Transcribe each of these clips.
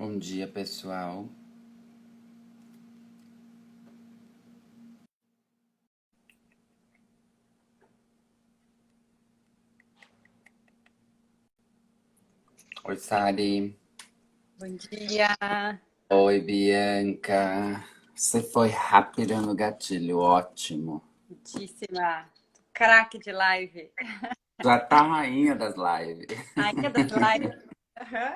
Bom dia, pessoal. Oi, Sari. Bom dia! Oi, Bianca. Você foi rápida no gatilho, ótimo. Muitíssima! Craque de live! Já tá a rainha das lives. Rainha das lives! Aham.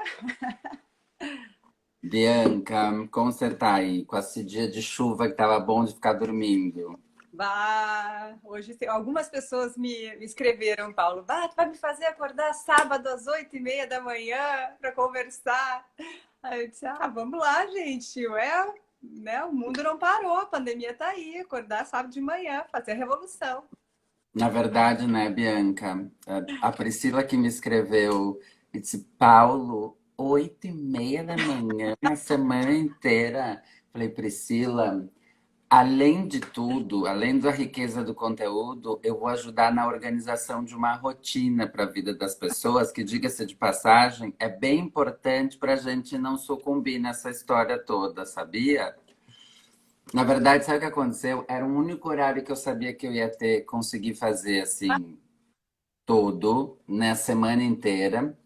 Bianca, como você tá aí? Com esse dia de chuva que tava bom de ficar dormindo. Bah, hoje algumas pessoas me escreveram, Paulo. Bah, tu vai me fazer acordar sábado às 8h30 da manhã para conversar. Aí eu disse, vamos lá, gente. Ué, né, o mundo não parou, a pandemia tá aí. Acordar sábado de manhã, fazer a revolução. Na verdade, né, Bianca? A Priscila que me escreveu e disse, Paulo, 8h30 da manhã, a semana inteira. Falei, Priscila. Além de tudo, além da riqueza do conteúdo, eu vou ajudar na organização de uma rotina para a vida das pessoas, que, diga-se de passagem, é bem importante para a gente não sucumbir nessa história toda, sabia? Na verdade, sabe o que aconteceu? Era o único horário que eu sabia que eu ia ter, conseguir fazer assim, todo, na semana inteira.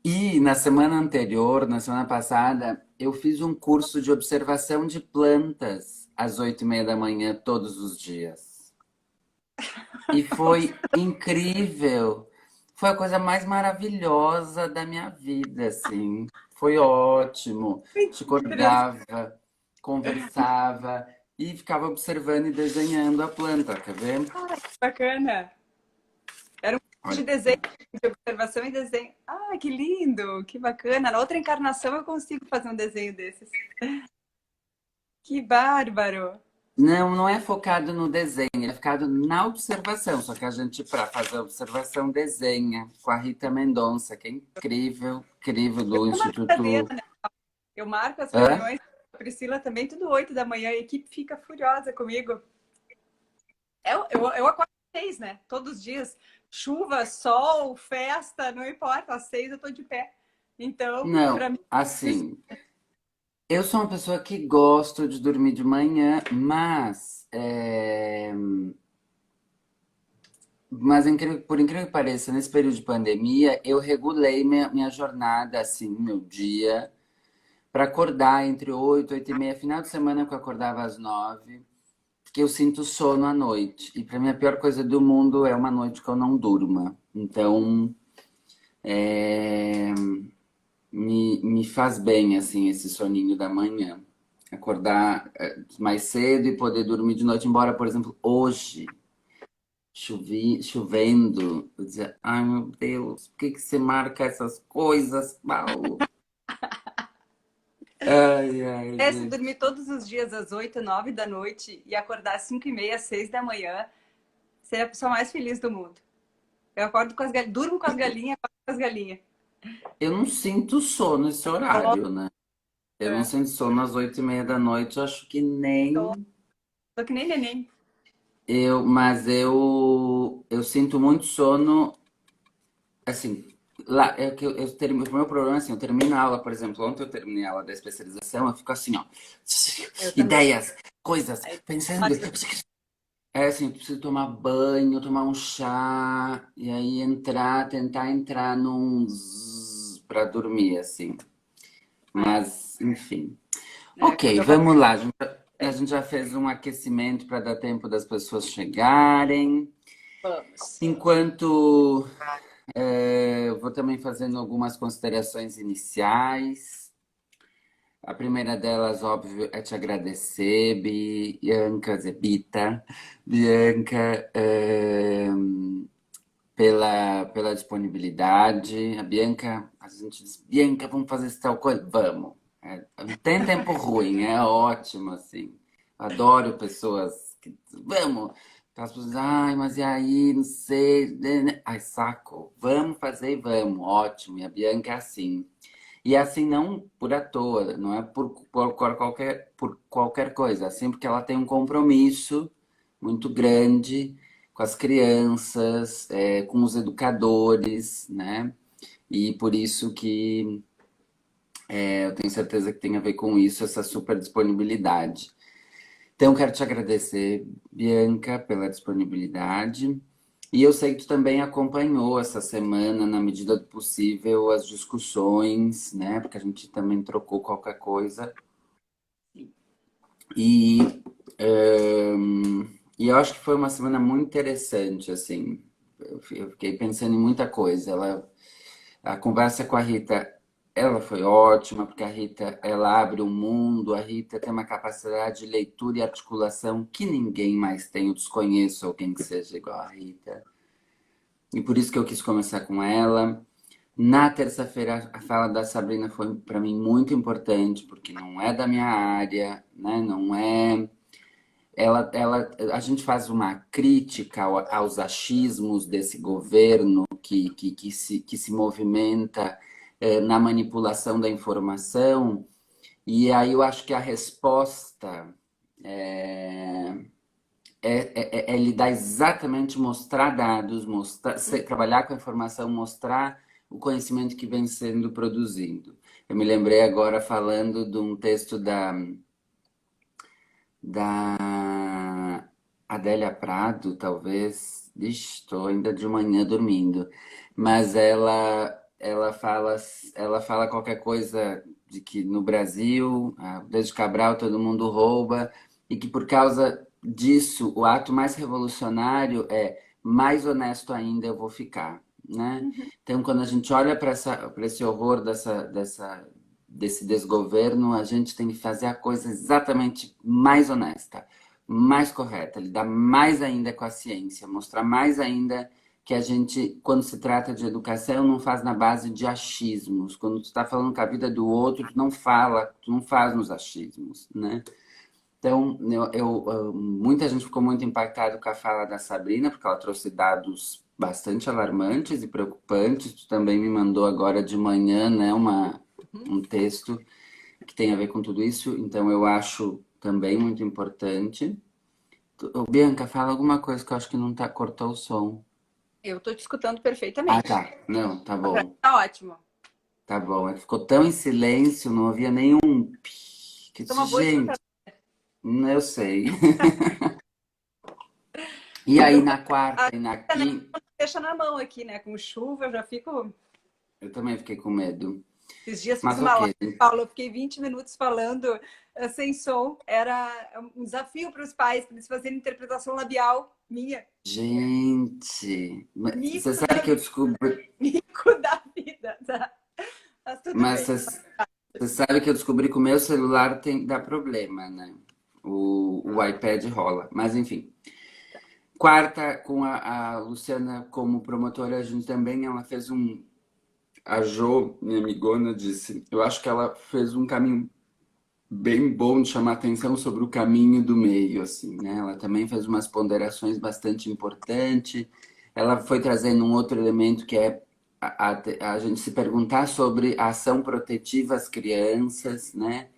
E na semana anterior, na semana passada, eu fiz um curso de observação de plantas às 8h30 da manhã, todos os dias. E foi incrível. Foi a coisa mais maravilhosa da minha vida, assim. Foi ótimo. A gente acordava, conversava e ficava observando e desenhando a planta, quer ver? Bacana! Era um curso de Olha, desenho, de observação e desenho. Que lindo! Que bacana! Na outra encarnação eu consigo fazer um desenho desses. Que bárbaro! não, não é focado no desenho, é focado na observação. Só que a gente, para fazer a observação, desenha com a Rita Mendonça, que é incrível, incrível, do Eu marco pra ver, Instituto. né? Eu marco as Hã? reuniões, a Priscila também, tudo 8 da manhã, a equipe fica furiosa comigo. Eu acordo às 6, né? Todos os dias. Chuva, sol, festa, não importa, às 6 eu tô de pé. Então, Não, para mim, isso assim, eu sou uma pessoa que gosto de dormir de manhã, mas por incrível que pareça, nesse período de pandemia, eu regulei minha jornada, assim, meu dia, para acordar entre 8 e 8h30. Final de semana que eu acordava às 9, porque eu sinto sono à noite. E para mim a pior coisa do mundo é uma noite que eu não durma. Então, é, me faz bem, assim, esse soninho da manhã. Acordar mais cedo e poder dormir de noite. Embora, por exemplo, hoje, chovendo, eu dizia, ai meu Deus, por que que você marca essas coisas, Paulo? Ai, ai, se gente. dormir todos os dias às 8, 9 da noite e acordar às 5h30, 6 da manhã, seria a pessoa mais feliz do mundo. Eu acordo com as galinhas, durmo com as galinhas, acordo com as galinhas. Eu não sinto sono nesse horário, né? Eu não sinto sono às 8h30 da noite, eu acho que Tô, nem tô que nem neném. mas eu sinto muito sono, assim, lá, é que eu termino, o meu problema é assim, eu termino a aula, por exemplo, ontem eu terminei a aula da especialização, eu fico assim, ó, Eu também. ideias, coisas, Aí, pensando, é assim, preciso tomar banho, tomar um chá, e aí tentar entrar num pra dormir, assim, mas, enfim. quando Ok, eu faço vamos lá. A bem, gente já fez um aquecimento para dar tempo das pessoas chegarem. vamos. Enquanto eu vou também fazendo algumas considerações iniciais. A primeira delas, óbvio, é te agradecer, Bianca, Zebita, Bianca, pela disponibilidade. A Bianca, a gente diz, Bianca, vamos fazer esse tal coisa? Vamos. Não tem tempo ruim, é ótimo, assim. Adoro pessoas que, vamos. As pessoas, ai, mas e aí, não sei, né? Ai, saco, vamos fazer e vamos, ótimo. E a Bianca é assim. E é assim não por à toa, não é por qualquer coisa, é assim porque ela tem um compromisso muito grande com as crianças, com os educadores, né? E por isso que Eu tenho certeza que tem a ver com isso, essa super disponibilidade. Então, quero te agradecer, Bianca, pela disponibilidade. E eu sei que tu também acompanhou essa semana, na medida do possível, as discussões, né? Porque a gente também trocou qualquer coisa. E, e eu acho que foi uma semana muito interessante, assim. Eu fiquei pensando em muita coisa. A conversa com a Rita, ela foi ótima, porque a Rita, ela abre o mundo, a Rita tem uma capacidade de leitura e articulação que ninguém mais tem. Eu desconheço alguém que seja igual a Rita. E por isso que eu quis começar com ela. Na terça-feira, a fala da Sabrina foi para mim muito importante, porque não é da minha área, né? Não é. A gente faz uma crítica aos achismos desse governo que se movimenta na manipulação da informação, e aí eu acho que a resposta é, é lhe dar exatamente mostrar dados, trabalhar com a informação, mostrar o conhecimento que vem sendo produzido. Eu me lembrei agora falando de um texto da Adélia Prado, talvez. Estou ainda de manhã dormindo. Mas ela fala qualquer coisa de que no Brasil, desde Cabral, todo mundo rouba, e que por causa disso, o ato mais revolucionário é mais honesto ainda eu vou ficar, né? Então, quando a gente olha para esse horror desse desgoverno, a gente tem que fazer a coisa exatamente mais honesta, mais correta, lidar mais ainda com a ciência, mostrar mais ainda que a gente, quando se trata de educação, não faz na base de achismos. Quando tu está falando com a vida do outro, tu não fala, tu não faz nos achismos, né? Então, muita gente ficou muito impactada com a fala da Sabrina, porque ela trouxe dados bastante alarmantes e preocupantes. Tu também me mandou agora de manhã, né, um texto que tem a ver com tudo isso. Então, eu acho também muito importante. Ô, Bianca, fala alguma coisa que eu acho que não tá, cortou o som. Eu estou te escutando Ah, perfeitamente. tá. Não, tá bom. Tá ótimo. Tá bom. É que ficou tão em silêncio, não havia nenhum pi. Que eu Sou disse, uma boa gente, escuta. eu sei. E aí, na A quarta e na internet quinta. deixa na mão aqui, né? Com chuva, eu já fico. Eu também fiquei com medo. Esses dias fiz Mas uma live, ok. Paulo. Eu fiquei 20 minutos falando sem som. Era um desafio para os pais, para eles fazerem interpretação labial minha. Gente, você Mico sabe da que eu vida, descobri. mico da vida. Tá? Mas tudo Mas bem. você sabe que eu descobri que o meu celular dá problema, né? O iPad rola. Mas enfim. Quarta, com a Luciana como promotora, a gente também, ela fez um. A Jo, minha amigona, disse: eu acho que ela fez um caminho bem bom de chamar atenção sobre o caminho do meio, assim, né? Ela também fez umas ponderações bastante importantes. Ela foi trazendo um outro elemento que é a gente se perguntar sobre a ação protetiva às crianças, né?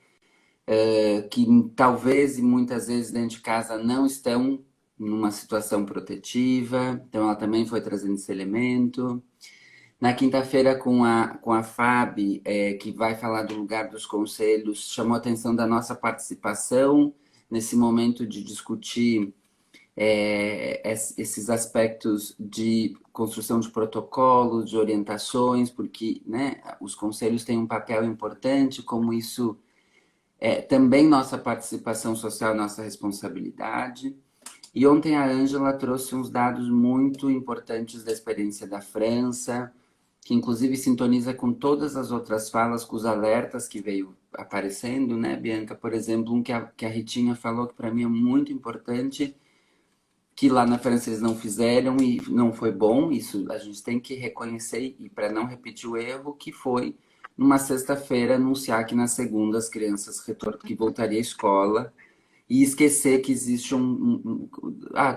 Que talvez e muitas vezes dentro de casa não estão numa situação protetiva. Então ela também foi trazendo esse elemento. Na quinta-feira, com a Fábio, que vai falar do lugar dos conselhos, chamou a atenção da nossa participação nesse momento de discutir esses aspectos de construção de protocolos, de orientações, porque, né, os conselhos têm um papel importante, como isso é também nossa participação social, nossa responsabilidade. E ontem a Ângela trouxe uns dados muito importantes da experiência da França, que inclusive sintoniza com todas as outras falas, com os alertas que veio aparecendo, né, Bianca? Por exemplo, um que a Ritinha falou que para mim é muito importante, que lá na França eles não fizeram e não foi bom, isso a gente tem que reconhecer, e para não repetir o erro, que foi numa sexta-feira anunciar que na segunda as crianças que voltaria à escola, e esquecer que existe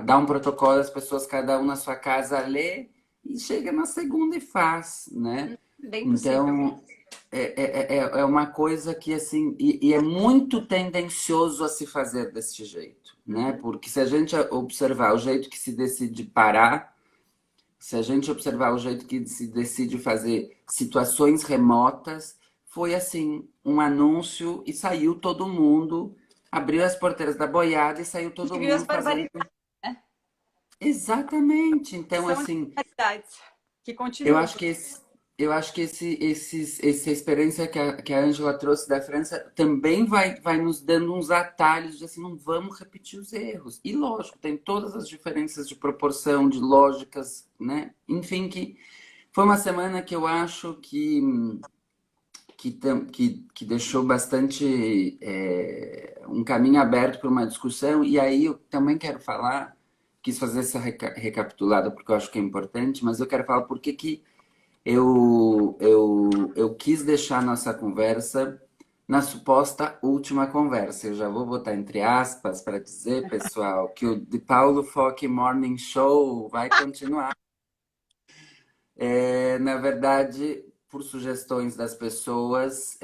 dá um protocolo, as pessoas, cada um na sua casa, lê e chega na segunda e faz, né? Bem possível. Então, é uma coisa que, assim, e é muito tendencioso a se fazer desse jeito, né? Porque se a gente observar o jeito que se decide parar, se a gente observar o jeito que se decide fazer situações remotas, foi assim, um anúncio e saiu todo mundo, abriu as porteiras da boiada e saiu A gente todo viu as mundo fazendo. barbaridades, né? Exatamente. Então, São as assim, barbaridades que eu continuam. acho que eu acho que essa experiência que a Ângela trouxe da França também vai nos dando uns atalhos de assim, não vamos repetir os erros. E lógico, tem todas as diferenças de proporção, de lógicas, né? Enfim, que foi uma semana que eu acho que deixou bastante um caminho aberto para uma discussão. E aí eu também quero falar, quis fazer essa recapitulada porque eu acho que é importante, mas eu quero falar por que que eu quis deixar a nossa conversa na suposta última conversa. Eu já vou botar entre aspas para dizer, pessoal, que o de Paulo Foque Morning Show vai continuar. Na verdade, por sugestões das pessoas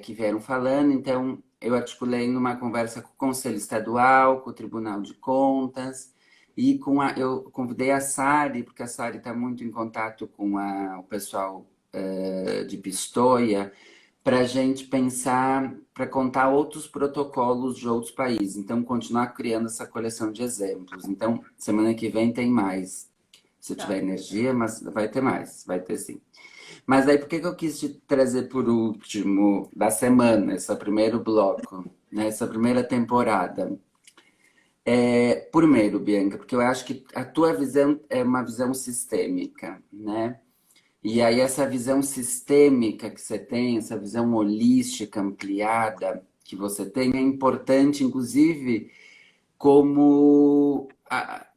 que vieram falando, então eu articulei numa conversa com o Conselho Estadual, com o Tribunal de Contas e eu convidei a Sari, porque a Sari está muito em contato com o pessoal de Pistoia, para a gente pensar, para contar outros protocolos de outros países. Então, continuar criando essa coleção de exemplos. Então, semana que vem tem mais. Se Tá. tiver energia, mas vai ter mais, vai ter sim. Mas aí, por que que eu quis te trazer por último da semana, esse primeiro bloco, né, essa primeira temporada? Primeiro, Bianca, porque eu acho que a tua visão é uma visão sistêmica, né? E aí essa visão sistêmica que você tem, essa visão holística, ampliada que você tem, é importante, inclusive, como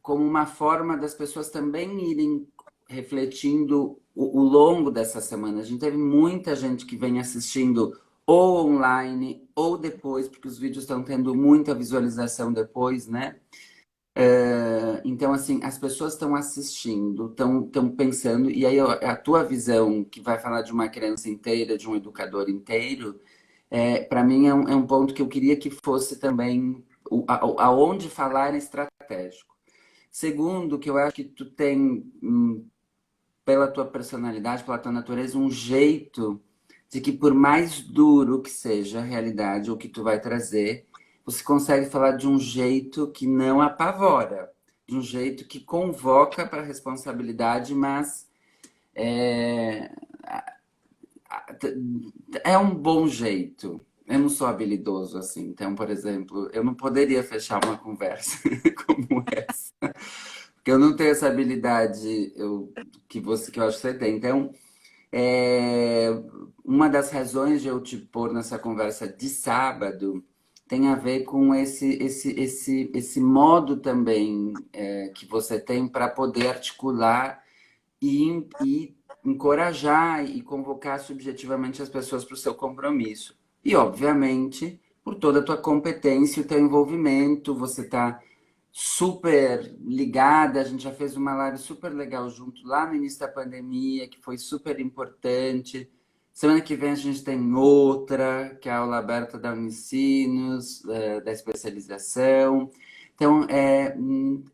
uma forma das pessoas também irem refletindo o longo dessa semana. A gente teve muita gente que vem assistindo ou online ou depois, porque os vídeos estão tendo muita visualização depois, né? Então, assim, as pessoas estão assistindo, estão pensando, e aí a tua visão, que vai falar de uma criança inteira, de um educador inteiro, para mim é um ponto que eu queria que fosse também aonde falar é estratégico. Segundo, que eu acho que tu tem, pela tua personalidade, pela tua natureza, um jeito de que por mais duro que seja a realidade ou que tu vai trazer, você consegue falar de um jeito que não apavora, de um jeito que convoca para a responsabilidade, mas é, é um bom jeito. Eu não sou habilidoso assim. Então, por exemplo, eu não poderia fechar uma conversa como essa. Porque eu não tenho essa habilidade que eu acho que você tem. Então, é, uma das razões de eu te pôr nessa conversa de sábado tem a ver com esse modo também que você tem para poder articular e encorajar e convocar subjetivamente as pessoas para o seu compromisso. E, obviamente, por toda a tua competência e o teu envolvimento, você está super ligada. A gente já fez uma live super legal junto lá no início da pandemia, que foi super importante. Semana que vem a gente tem outra, que é a aula aberta da Unicinos, da especialização. Então,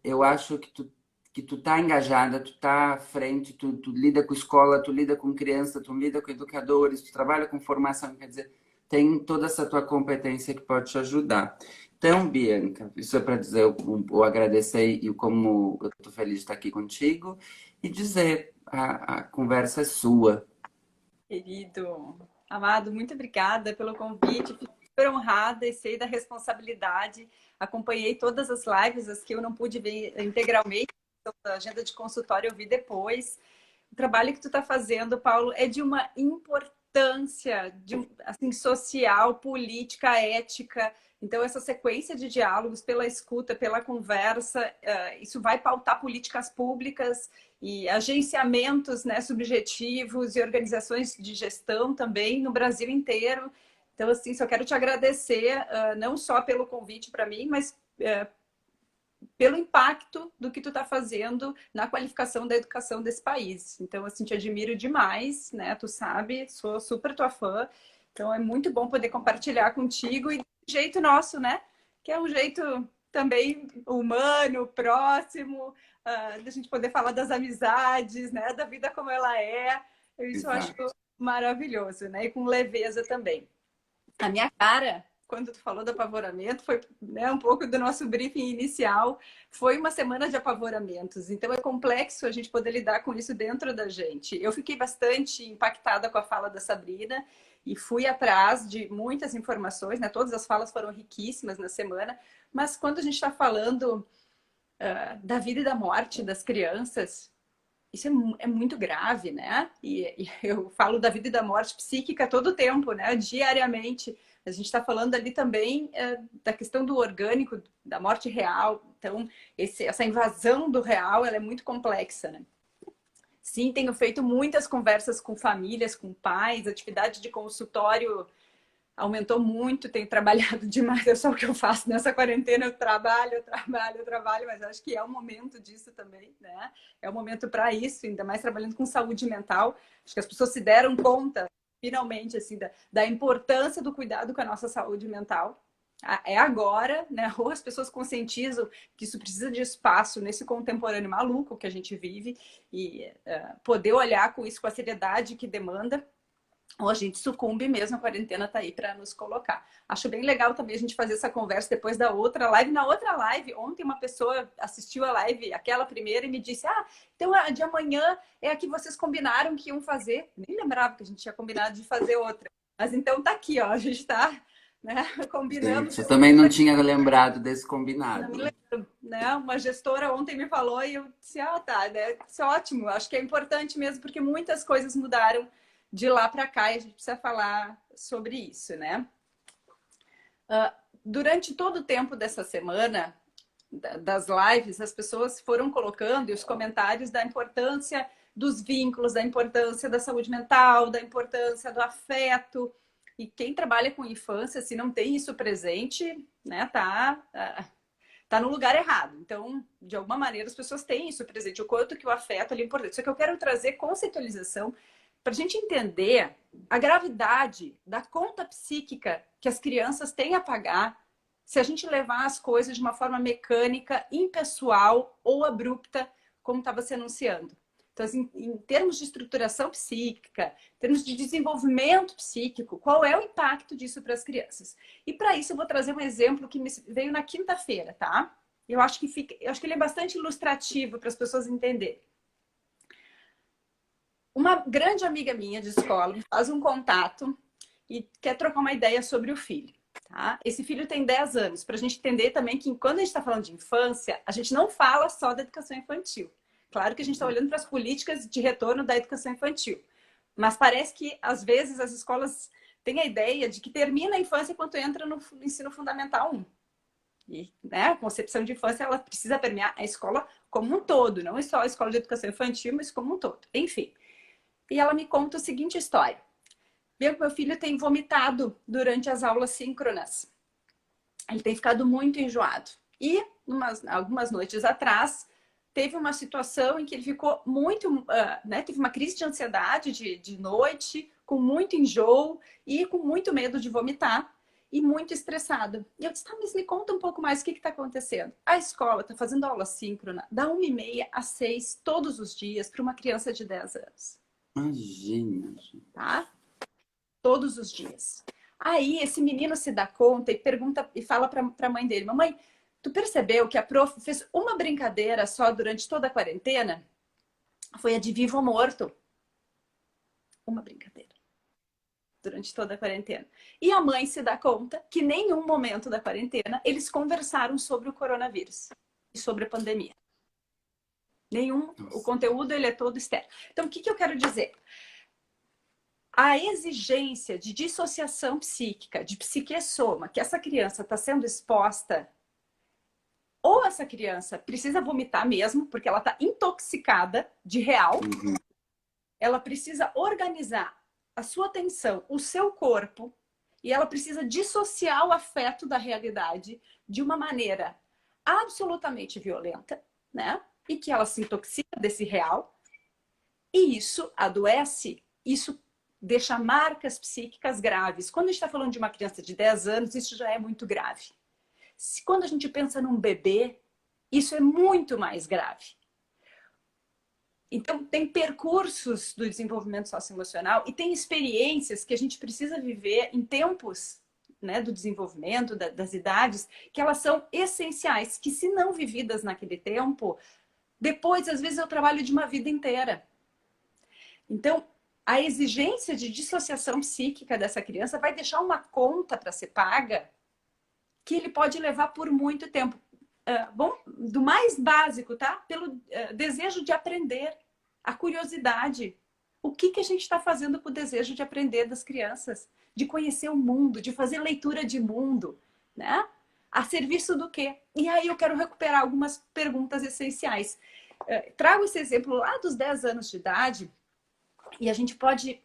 eu acho que tu tá engajada, tu tá à frente, tu lida com escola, tu lida com criança, tu lida com educadores, tu trabalha com formação, quer dizer, tem toda essa tua competência que pode te ajudar. Então, Bianca, isso é para dizer o agradecer e o como eu estou feliz de estar aqui contigo e dizer a conversa é sua. Querido, amado, muito obrigada pelo convite. Fico super honrada e sei da responsabilidade. Acompanhei todas as lives, as que eu não pude ver integralmente, a agenda de consultório eu vi depois. O trabalho que tu está fazendo, Paulo, é de uma importância assim, social, política, ética. Então, essa sequência de diálogos pela escuta, pela conversa, isso vai pautar políticas públicas e agenciamentos, né, subjetivos e organizações de gestão também no Brasil inteiro. Então, assim, só quero te agradecer, não só pelo convite para mim, mas pelo impacto do que tu está fazendo na qualificação da educação desse país. Então, assim, te admiro demais, né? Tu sabe, sou super tua fã. Então, é muito bom poder compartilhar contigo e do jeito nosso, né? Que é um jeito também humano, próximo, da gente poder falar das amizades, né? Da vida como ela é. Isso eu acho Exato. maravilhoso, né? E com leveza também. A minha cara, quando tu falou do apavoramento, foi, né, um pouco do nosso briefing inicial, foi uma semana de apavoramentos. Então é complexo a gente poder lidar com isso dentro da gente. Eu fiquei bastante impactada com a fala da Sabrina e fui atrás de muitas informações, né? Todas as falas foram riquíssimas na semana, mas quando a gente está falando da vida e da morte das crianças, isso é muito grave, né? E eu falo da vida e da morte psíquica todo o tempo, né? Diariamente. A gente está falando ali também da questão do orgânico, da morte real. Então, essa invasão do real, ela é muito complexa, né? Sim, tenho feito muitas conversas com famílias, com pais, atividade de consultório aumentou muito, tenho trabalhado demais, é só o que eu faço nessa quarentena, eu trabalho, mas acho que é o momento disso também, né? É o momento para isso, ainda mais trabalhando com saúde mental. Acho que as pessoas se deram conta, finalmente, assim, da importância do cuidado com a nossa saúde mental. É agora, né? Ou as pessoas conscientizam que isso precisa de espaço nesse contemporâneo maluco que a gente vive e poder olhar com isso com a seriedade que demanda, ou a gente sucumbe mesmo, a quarentena tá aí para nos colocar. Acho bem legal também a gente fazer essa conversa depois da outra live. Na outra live, ontem uma pessoa assistiu a live, aquela primeira, e me disse, então a de amanhã é a que vocês combinaram que iam fazer. Nem lembrava que a gente tinha combinado de fazer outra. Mas então tá aqui, ó, a gente tá, né, combinamos. Gente, eu também não tinha lembrado desse Não me combinado. lembro, né? Uma gestora ontem me falou e eu disse, tá, né? Isso é ótimo. Acho que é importante mesmo, porque muitas coisas mudaram de lá para cá e a gente precisa falar sobre isso, né? Durante todo o tempo dessa semana, das lives, as pessoas foram colocando e os comentários da importância dos vínculos, da importância da saúde mental, da importância do afeto. E quem trabalha com infância, se não tem isso presente, né, tá no lugar errado. Então, de alguma maneira, as pessoas têm isso presente, o quanto que o afeto é importante. Só que eu quero trazer conceitualização para a gente entender a gravidade da conta psíquica que as crianças têm a pagar se a gente levar as coisas de uma forma mecânica, impessoal ou abrupta, como estava se anunciando. Então, assim, em termos de estruturação psíquica, em termos de desenvolvimento psíquico, qual é o impacto disso para as crianças? E para isso eu vou trazer um exemplo que me veio na quinta-feira, tá? Eu acho que ele é bastante ilustrativo para as pessoas entenderem. Uma grande amiga minha de escola me faz um contato e quer trocar uma ideia sobre o filho. Tá? Esse filho tem 10 anos, para a gente entender também que quando a gente está falando de infância, a gente não fala só da educação infantil. Claro que a gente está olhando para as políticas de retorno da educação infantil, mas parece que às vezes as escolas têm a ideia de que termina a infância quando entra no ensino fundamental 1. E, né, a concepção de infância ela precisa permear a escola como um todo, não é só a escola de educação infantil, mas como um todo. Enfim. E ela me conta a seguinte história. Meu filho tem vomitado durante as aulas síncronas. Ele tem ficado muito enjoado. E algumas noites atrás, teve uma situação em que ele ficou muito... né, teve uma crise de ansiedade de noite, com muito enjoo e com muito medo de vomitar e muito estressado. E eu disse, mas me conta um pouco mais o que está acontecendo. A escola está fazendo aula síncrona da 1h30 às 6 todos os dias para uma criança de 10 anos. Imagina. Tá? Todos os dias. Aí esse menino se dá conta e pergunta e fala para a mãe dele: mamãe, tu percebeu que a prof fez uma brincadeira só durante toda a quarentena? Foi a de vivo ou morto. Uma brincadeira. Durante toda a quarentena. E a mãe se dá conta que em nenhum momento da quarentena eles conversaram sobre o coronavírus e sobre a pandemia. Nenhum. O conteúdo ele é todo externo. Então, o que eu quero dizer? A exigência de dissociação psíquica, de psiquessoma, que essa criança está sendo exposta, ou essa criança precisa vomitar mesmo, porque ela está intoxicada de real, ela precisa organizar a sua atenção, o seu corpo, e ela precisa dissociar o afeto da realidade de uma maneira absolutamente violenta, né? E que ela se intoxica desse real, e isso adoece, isso deixa marcas psíquicas graves. Quando a gente está falando de uma criança de 10 anos, isso já é muito grave. Quando a gente pensa num bebê, isso é muito mais grave. Então, tem percursos do desenvolvimento socioemocional e tem experiências que a gente precisa viver em tempos, né, do desenvolvimento, das idades, que elas são essenciais, que se não vividas naquele tempo, depois, às vezes, é o trabalho de uma vida inteira. Então, a exigência de dissociação psíquica dessa criança vai deixar uma conta para ser paga que ele pode levar por muito tempo. Bom, do mais básico, tá? Pelo desejo de aprender, a curiosidade. O que a gente está fazendo com o desejo de aprender das crianças? De conhecer o mundo, de fazer leitura de mundo, né? A serviço do quê? E aí eu quero recuperar algumas perguntas essenciais. Trago esse exemplo lá dos 10 anos de idade, e a gente pode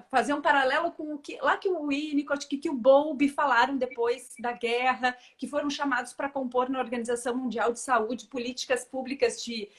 fazer um paralelo com o que lá que o Winnicott, que o Bowlby falaram depois da guerra, que foram chamados para compor na Organização Mundial de Saúde políticas públicas de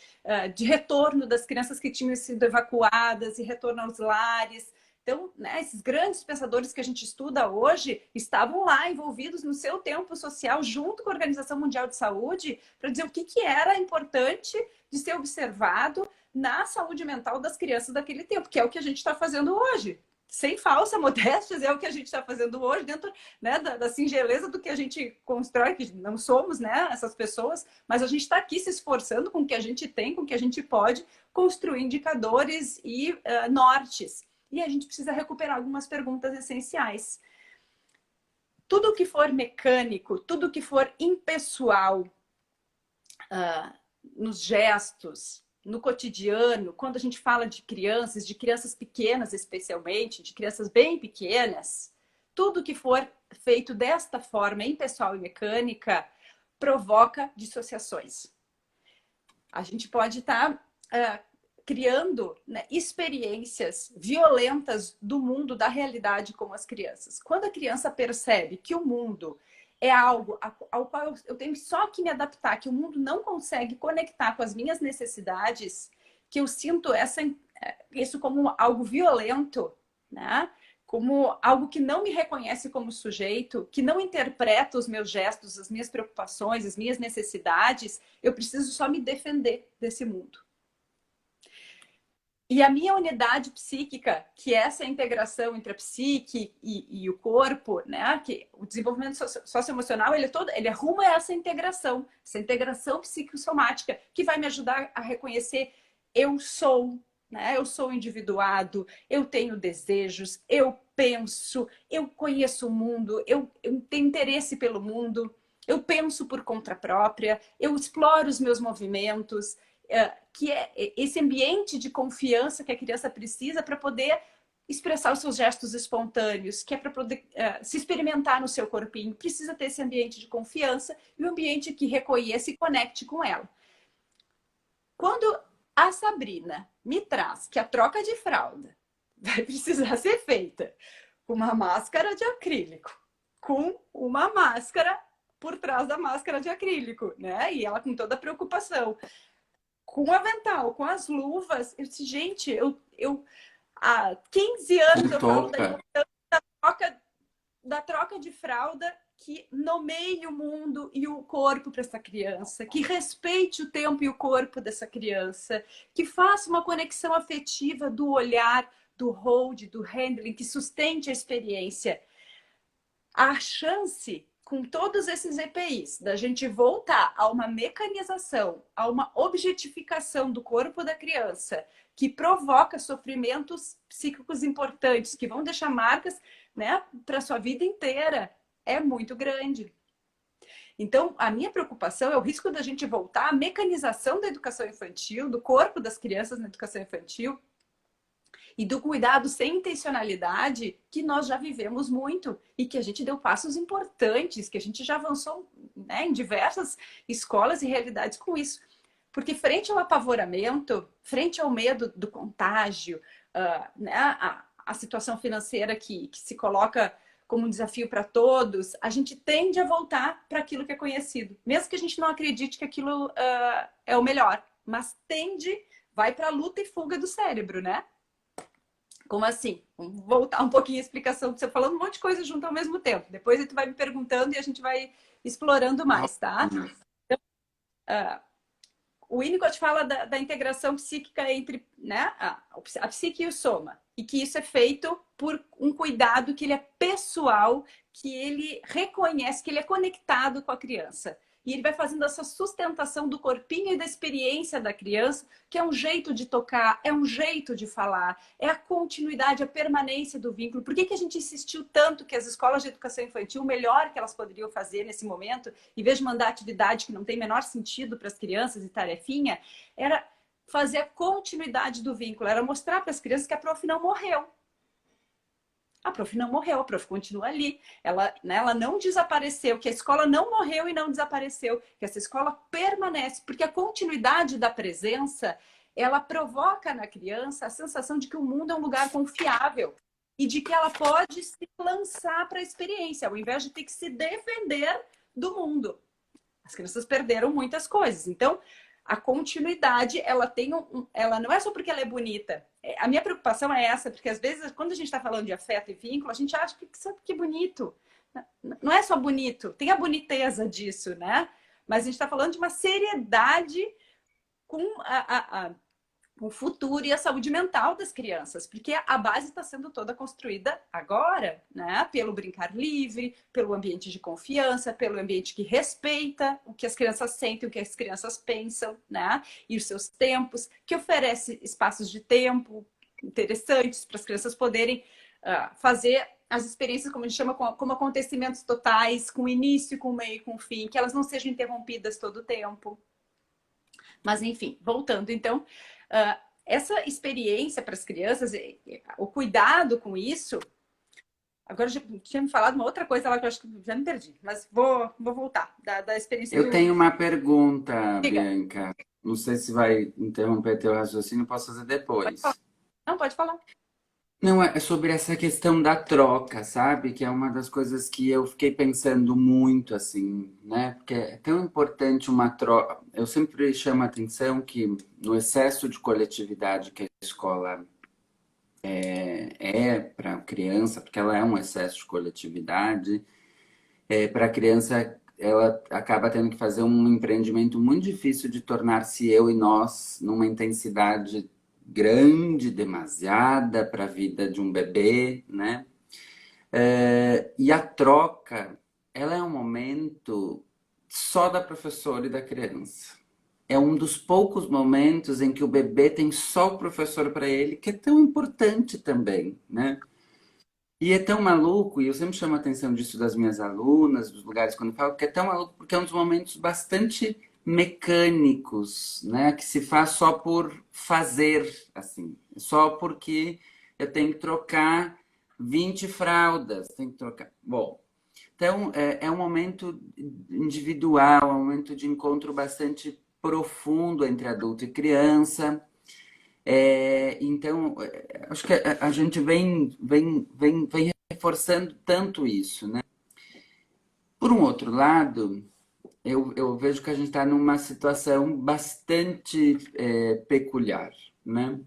retorno das crianças que tinham sido evacuadas e retorno aos lares. Então, né, esses grandes pensadores que a gente estuda hoje estavam lá envolvidos no seu tempo social junto com a Organização Mundial de Saúde para dizer o que era importante de ser observado na saúde mental das crianças daquele tempo, que é o que a gente está fazendo hoje. Sem falsa modéstia, é o que a gente está fazendo hoje, dentro, né, da singeleza do que a gente constrói, que não somos, né, essas pessoas, mas a gente está aqui se esforçando com o que a gente tem, com o que a gente pode, construir indicadores e nortes. E a gente precisa recuperar algumas perguntas essenciais. Tudo que for mecânico, tudo que for impessoal, nos gestos, no cotidiano, quando a gente fala de crianças pequenas especialmente, de crianças bem pequenas, tudo que for feito desta forma, impessoal e mecânica, provoca dissociações. A gente pode estar criando, né, experiências violentas do mundo, da realidade com as crianças. Quando a criança percebe que o mundo é algo ao qual eu tenho só que me adaptar, que o mundo não consegue conectar com as minhas necessidades, que eu sinto isso como algo violento, né? Como algo que não me reconhece como sujeito, que não interpreta os meus gestos, as minhas preocupações, as minhas necessidades, eu preciso só me defender desse mundo. E a minha unidade psíquica, que é essa integração entre a psique e o corpo, né? Que o desenvolvimento socioemocional, ele é rumo a essa integração psicossomática, que vai me ajudar a reconhecer eu sou, né? Eu sou individuado, eu tenho desejos, eu penso, eu conheço o mundo, eu tenho interesse pelo mundo, eu penso por conta própria, eu exploro os meus movimentos, que é esse ambiente de confiança que a criança precisa para poder expressar os seus gestos espontâneos, que é para poder se experimentar no seu corpinho. Precisa ter esse ambiente de confiança e um ambiente que reconheça e conecte com ela. Quando a Sabrina me traz que a troca de fralda vai precisar ser feita com uma máscara de acrílico, com uma máscara por trás da máscara de acrílico, né? E ela com toda a preocupação, com o avental, com as luvas. Eu disse, gente, eu há 15 anos eu falo da troca de fralda que nomeie o mundo e o corpo para essa criança, que respeite o tempo e o corpo dessa criança, que faça uma conexão afetiva do olhar, do hold, do handling, que sustente a experiência. A chance, com todos esses EPIs, da gente voltar a uma mecanização, a uma objetificação do corpo da criança, que provoca sofrimentos psíquicos importantes, que vão deixar marcas, né, para a sua vida inteira, é muito grande. Então, a minha preocupação é o risco da gente voltar à mecanização da educação infantil, do corpo das crianças na educação infantil, e do cuidado sem intencionalidade que nós já vivemos muito e que a gente deu passos importantes, que a gente já avançou, né, em diversas escolas e realidades com isso. Porque frente ao apavoramento, frente ao medo do contágio, né, a situação financeira que se coloca como um desafio para todos, a gente tende a voltar para aquilo que é conhecido. Mesmo que a gente não acredite que aquilo é o melhor, mas vai para a luta e fuga do cérebro, né? Como assim? Vamos voltar um pouquinho a explicação, você falando um monte de coisa junto ao mesmo tempo. Depois tu vai me perguntando e a gente vai explorando mais, tá? Então, o Winnicott fala da integração psíquica entre, né, a psique e o soma. E que isso é feito por um cuidado que ele é pessoal, que ele reconhece, que ele é conectado com a criança. E ele vai fazendo essa sustentação do corpinho e da experiência da criança, que é um jeito de tocar, é um jeito de falar, é a continuidade, a permanência do vínculo. Por que a gente insistiu tanto que as escolas de educação infantil, o melhor que elas poderiam fazer nesse momento, em vez de mandar atividade que não tem menor sentido para as crianças e tarefinha, era fazer a continuidade do vínculo, era mostrar para as crianças que a prof não morreu. A prof não morreu, a prof continua ali. Ela, né, ela não desapareceu, que a escola não morreu e não desapareceu, que essa escola permanece, porque a continuidade da presença, ela provoca na criança a sensação de que o mundo é um lugar confiável e de que ela pode se lançar para a experiência, ao invés de ter que se defender do mundo. As crianças perderam muitas coisas. Então, a continuidade, ela tem ela não é só porque ela é bonita. A minha preocupação é essa, porque às vezes, quando a gente está falando de afeto e vínculo, a gente acha que bonito. Não é só bonito, tem a boniteza disso, né? Mas a gente está falando de uma seriedade com o futuro e a saúde mental das crianças, porque a base está sendo toda construída agora, né? Pelo brincar livre, pelo ambiente de confiança, pelo ambiente que respeita o que as crianças sentem, o que as crianças pensam, né? E os seus tempos, que oferece espaços de tempo interessantes para as crianças poderem fazer as experiências, como a gente chama, como acontecimentos totais, com início, com meio, com fim, que elas não sejam interrompidas todo o tempo. Mas, enfim, voltando, então, essa experiência para as crianças, o cuidado com isso... Agora, eu tinha me falado uma outra coisa lá que eu acho que já me perdi, mas vou voltar da experiência. Eu tenho uma pergunta, Diga. Bianca. Não sei se vai interromper teu raciocínio, posso fazer depois. Não, pode falar. Não, é sobre essa questão da troca, sabe? Que é uma das coisas que eu fiquei pensando muito, assim, né? Porque é tão importante uma troca. Eu sempre chamo a atenção que no excesso de coletividade que a escola é para a criança, porque ela é um excesso de coletividade, para a criança ela acaba tendo que fazer um empreendimento muito difícil de tornar-se eu e nós numa intensidade grande, demasiada para a vida de um bebê, né? E a troca, ela é um momento só da professora e da criança. É um dos poucos momentos em que o bebê tem só o professor para ele, que é tão importante também, né? E é tão maluco, e eu sempre chamo a atenção disso das minhas alunas, dos lugares quando eu falo, que é tão maluco porque é um dos momentos bastante mecânicos, né? Que se faz só por fazer, assim. Só porque eu tenho que trocar 20 fraldas, tenho que trocar. Bom, então é um momento individual, é um momento de encontro bastante profundo entre adulto e criança. Então, acho que a gente vem reforçando tanto isso, né? Por um outro lado, eu vejo que a gente está numa situação bastante peculiar, né?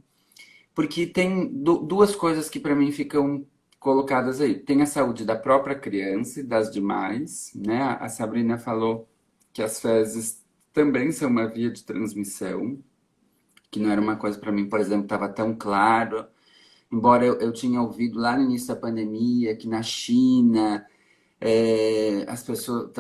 Porque tem duas coisas que para mim ficam colocadas aí. Tem a saúde da própria criança e das demais, né? A Sabrina falou que as fezes também são uma via de transmissão, que não era uma coisa para mim, por exemplo, estava tão claro. Embora eu tinha ouvido lá no início da pandemia que na China as pessoas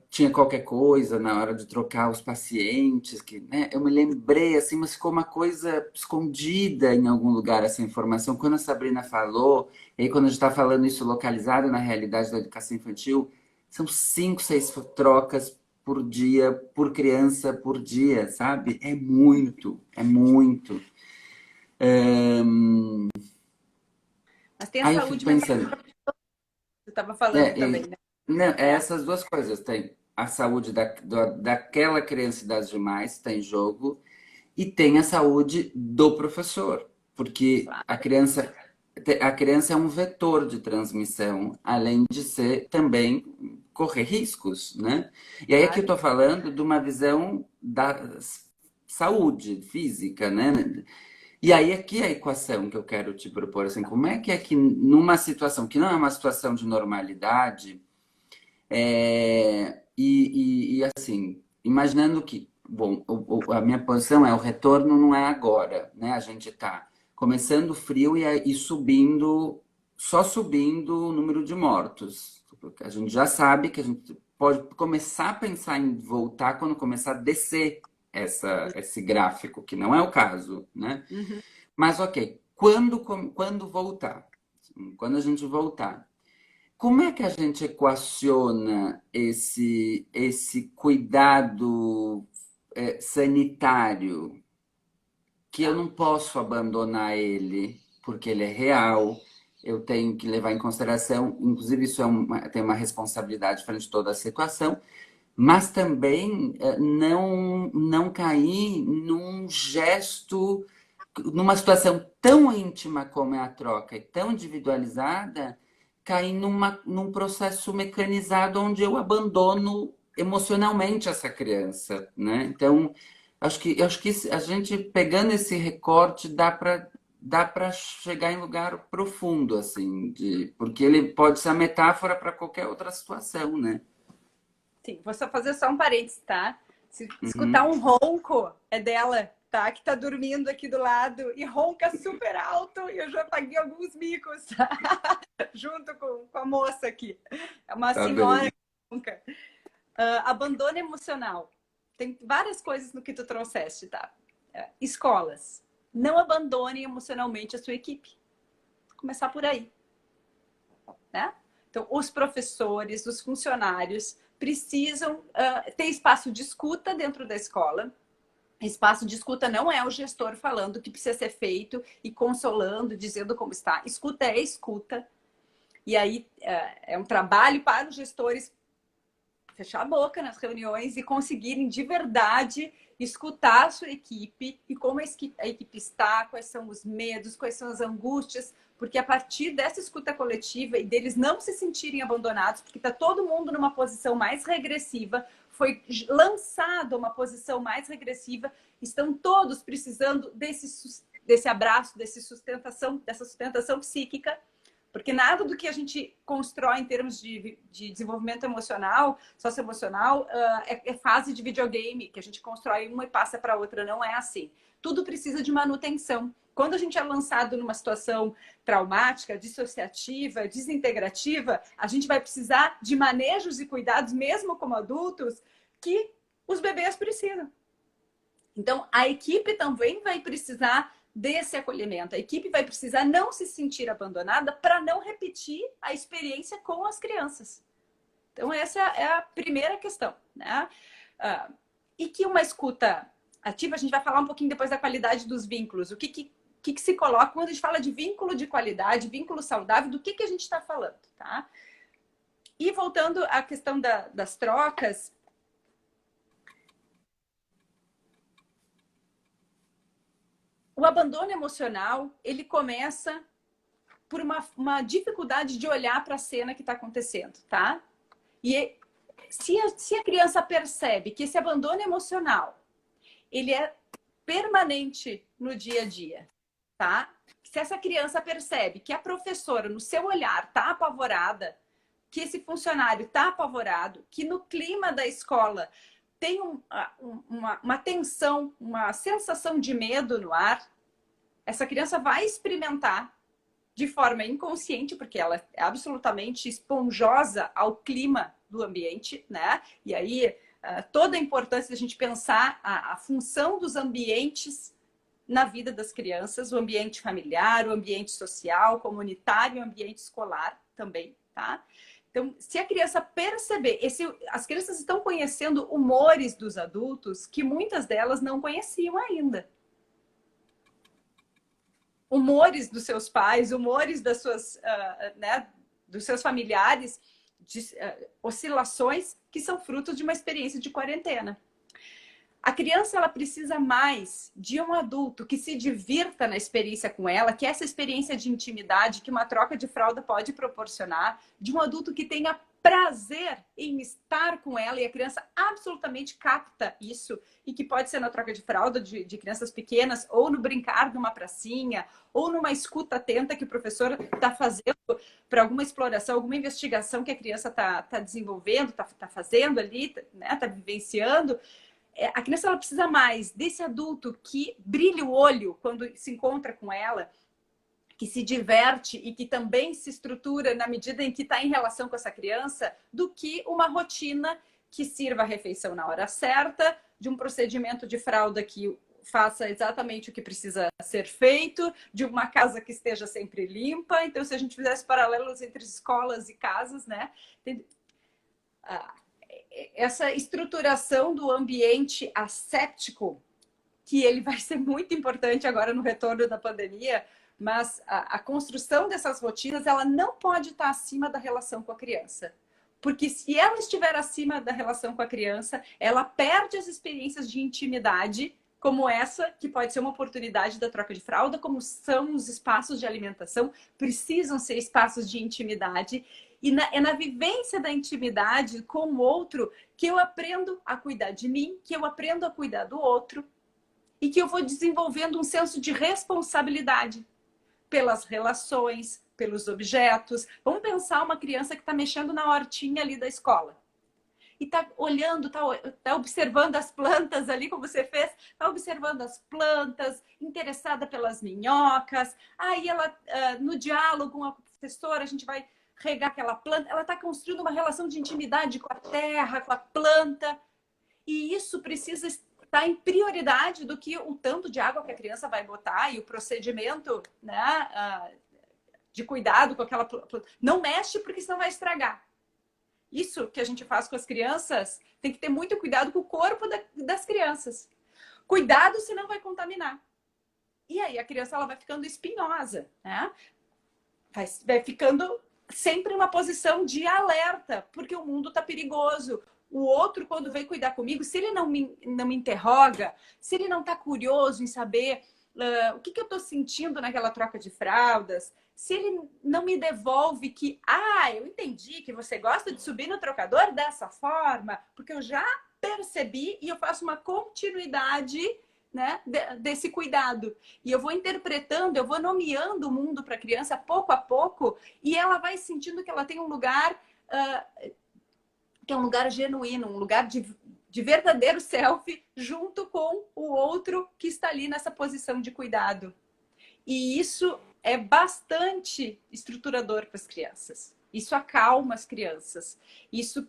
tinha qualquer coisa na hora de trocar os pacientes, que, né, eu me lembrei assim, mas ficou uma coisa escondida em algum lugar essa informação. Quando a Sabrina falou, e aí quando a gente está falando isso localizado na realidade da educação infantil, são 5, 6 trocas por dia, por criança por dia, sabe? É muito, é muito. Mas tem a Aí eu fico saúde mental, pensando, você estava falando também, né? não, é essas duas coisas. Tem a saúde daquela criança e das demais, está em jogo, e tem a saúde do professor, porque a criança é um vetor de transmissão, além de ser também correr riscos, né? E aí aqui eu Claro. estou falando de uma visão da saúde física, né? E aí aqui é a equação que eu quero te propor, assim, como é que numa situação que não é uma situação de normalidade, assim, imaginando que bom, a minha posição é o retorno não é agora, né? A gente está começando frio e subindo, só subindo o número de mortos. A gente já sabe que a gente pode começar a pensar em voltar quando começar a descer esse gráfico, que não é o caso, né? Uhum. Mas ok, quando voltar? Quando a gente voltar? Como é que a gente equaciona esse cuidado sanitário, que eu Tá. não posso abandonar ele, porque ele é real, eu tenho que levar em consideração, inclusive isso tem uma responsabilidade frente a toda a situação, mas também não cair num gesto, numa situação tão íntima como é a troca e tão individualizada, cair num processo mecanizado onde eu abandono emocionalmente essa criança, né? Então, acho que a gente pegando esse recorte dá para chegar em lugar profundo, assim, porque ele pode ser a metáfora para qualquer outra situação, né? Sim, vou só fazer só um parênteses, tá? Se escutar Uhum. um ronco, é dela, tá? Que tá dormindo aqui do lado e ronca super alto e eu já paguei alguns micos, tá? Junto com a moça aqui. É uma Tá senhora bem. que ronca. Abandono emocional. Tem várias coisas no que tu trouxeste, tá? Escolas. Não abandonem emocionalmente a sua equipe. Começar por aí, né? Então, os professores, os funcionários precisam ter espaço de escuta dentro da escola. Espaço de escuta não é o gestor falando o que precisa ser feito e consolando, dizendo como está. Escuta é escuta. E aí é um trabalho para os gestores fechar a boca nas reuniões e conseguirem de verdade escutar a sua equipe e como a equipe está, quais são os medos, quais são as angústias, porque a partir dessa escuta coletiva e deles não se sentirem abandonados, porque está todo mundo numa posição mais regressiva, foi lançado uma posição mais regressiva, estão todos precisando desse abraço, dessa sustentação psíquica, porque nada do que a gente constrói em termos de desenvolvimento emocional, socioemocional, é fase de videogame, que a gente constrói uma e passa para outra. Não é assim. Tudo precisa de manutenção. Quando a gente é lançado numa situação traumática, dissociativa, desintegrativa, a gente vai precisar de manejos e cuidados, mesmo como adultos, que os bebês precisam. Então, a equipe também vai precisar desse acolhimento. A equipe vai precisar não se sentir abandonada para não repetir a experiência com as crianças. Então, essa é a primeira questão, né? E que uma escuta ativa, a gente vai falar um pouquinho depois da qualidade dos vínculos. O que se coloca quando a gente fala de vínculo de qualidade, vínculo saudável, do que a gente está falando, tá? E voltando à questão das trocas, o abandono emocional, ele começa por uma dificuldade de olhar para a cena que está acontecendo, tá? E se a criança percebe que esse abandono emocional, ele é permanente no dia a dia, tá? Se essa criança percebe que a professora, no seu olhar, tá apavorada, que esse funcionário tá apavorado, que no clima da escola tem uma tensão, uma sensação de medo no ar, essa criança vai experimentar de forma inconsciente, porque ela é absolutamente esponjosa ao clima do ambiente, né? E aí toda a importância da gente pensar a função dos ambientes na vida das crianças, o ambiente familiar, o ambiente social, comunitário, o ambiente escolar também, tá? Então, se a criança perceber, as crianças estão conhecendo humores dos adultos que muitas delas não conheciam ainda. Humores dos seus pais, humores das suas, né, dos seus familiares, oscilações que são frutos de uma experiência de quarentena. A criança ela precisa mais de um adulto que se divirta na experiência com ela, que essa experiência de intimidade que uma troca de fralda pode proporcionar, de um adulto que tenha prazer em estar com ela, e a criança absolutamente capta isso, e que pode ser na troca de fralda de crianças pequenas, ou no brincar numa pracinha, ou numa escuta atenta que o professor está fazendo para alguma exploração, alguma investigação que a criança está desenvolvendo, está fazendo ali, né, está vivenciando. a criança ela precisa mais desse adulto que brilha o olho quando se encontra com ela, que se diverte e que também se estrutura na medida em que está em relação com essa criança, do que uma rotina que sirva a refeição na hora certa, de um procedimento de fralda que faça exatamente o que precisa ser feito, de uma casa que esteja sempre limpa. Então, se a gente fizesse paralelos entre escolas e casas, né? Essa estruturação do ambiente asséptico, que ele vai ser muito importante agora no retorno da pandemia, mas a construção dessas rotinas, ela não pode estar acima da relação com a criança. Porque se ela estiver acima da relação com a criança, ela perde as experiências de intimidade, como essa, que pode ser uma oportunidade da troca de fralda, como são os espaços de alimentação, precisam ser espaços de intimidade. E é na vivência da intimidade com o outro que eu aprendo a cuidar de mim, que eu aprendo a cuidar do outro e que eu vou desenvolvendo um senso de responsabilidade pelas relações, pelos objetos. Vamos pensar uma criança que está mexendo na hortinha ali da escola. E está olhando, está observando as plantas ali, como você fez, está observando as plantas, interessada pelas minhocas. Aí ela, no diálogo com a professora, a gente vai regar aquela planta. Ela está construindo uma relação de intimidade com a terra, com a planta. E isso precisa estar em prioridade do que o tanto de água que a criança vai botar e o procedimento, né, de cuidado com aquela planta. Não mexe porque senão vai estragar. Isso que a gente faz com as crianças, tem que ter muito cuidado com o corpo das crianças. Cuidado, senão vai contaminar. E aí a criança ela vai ficando espinhosa, né? Vai ficando sempre em uma posição de alerta, porque o mundo está perigoso. O outro, quando vem cuidar comigo, se ele não me interroga, se ele não está curioso em saber o que eu estou sentindo naquela troca de fraldas, se ele não me devolve que, eu entendi que você gosta de subir no trocador dessa forma, porque eu já percebi e eu faço uma continuidade, né, desse cuidado. E eu vou interpretando, eu vou nomeando o mundo para a criança pouco a pouco e ela vai sentindo que ela tem um lugar... que é um lugar genuíno, um lugar de verdadeiro selfie junto com o outro que está ali nessa posição de cuidado. E isso é bastante estruturador para as crianças. Isso acalma as crianças. Isso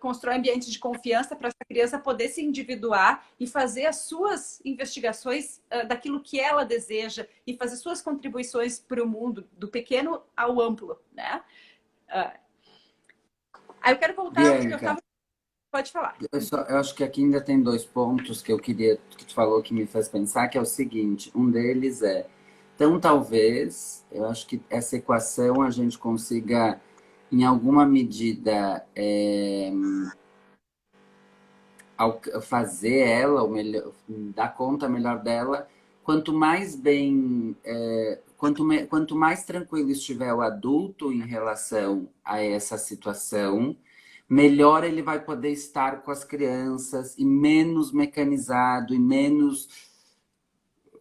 constrói ambientes de confiança para essa criança poder se individuar e fazer as suas investigações daquilo que ela deseja e fazer suas contribuições para o mundo, do pequeno ao amplo, né? Aí eu quero voltar porque eu Bianca, estava... Pode falar. eu acho que aqui ainda tem dois pontos que eu queria, que tu falou que me faz pensar, que é o seguinte, um deles é, então talvez, eu acho que essa equação a gente consiga, em alguma medida, fazer ela, ou melhor, dar conta melhor dela, quanto mais bem, quanto mais tranquilo estiver o adulto em relação a essa situação, melhor ele vai poder estar com as crianças e menos mecanizado e menos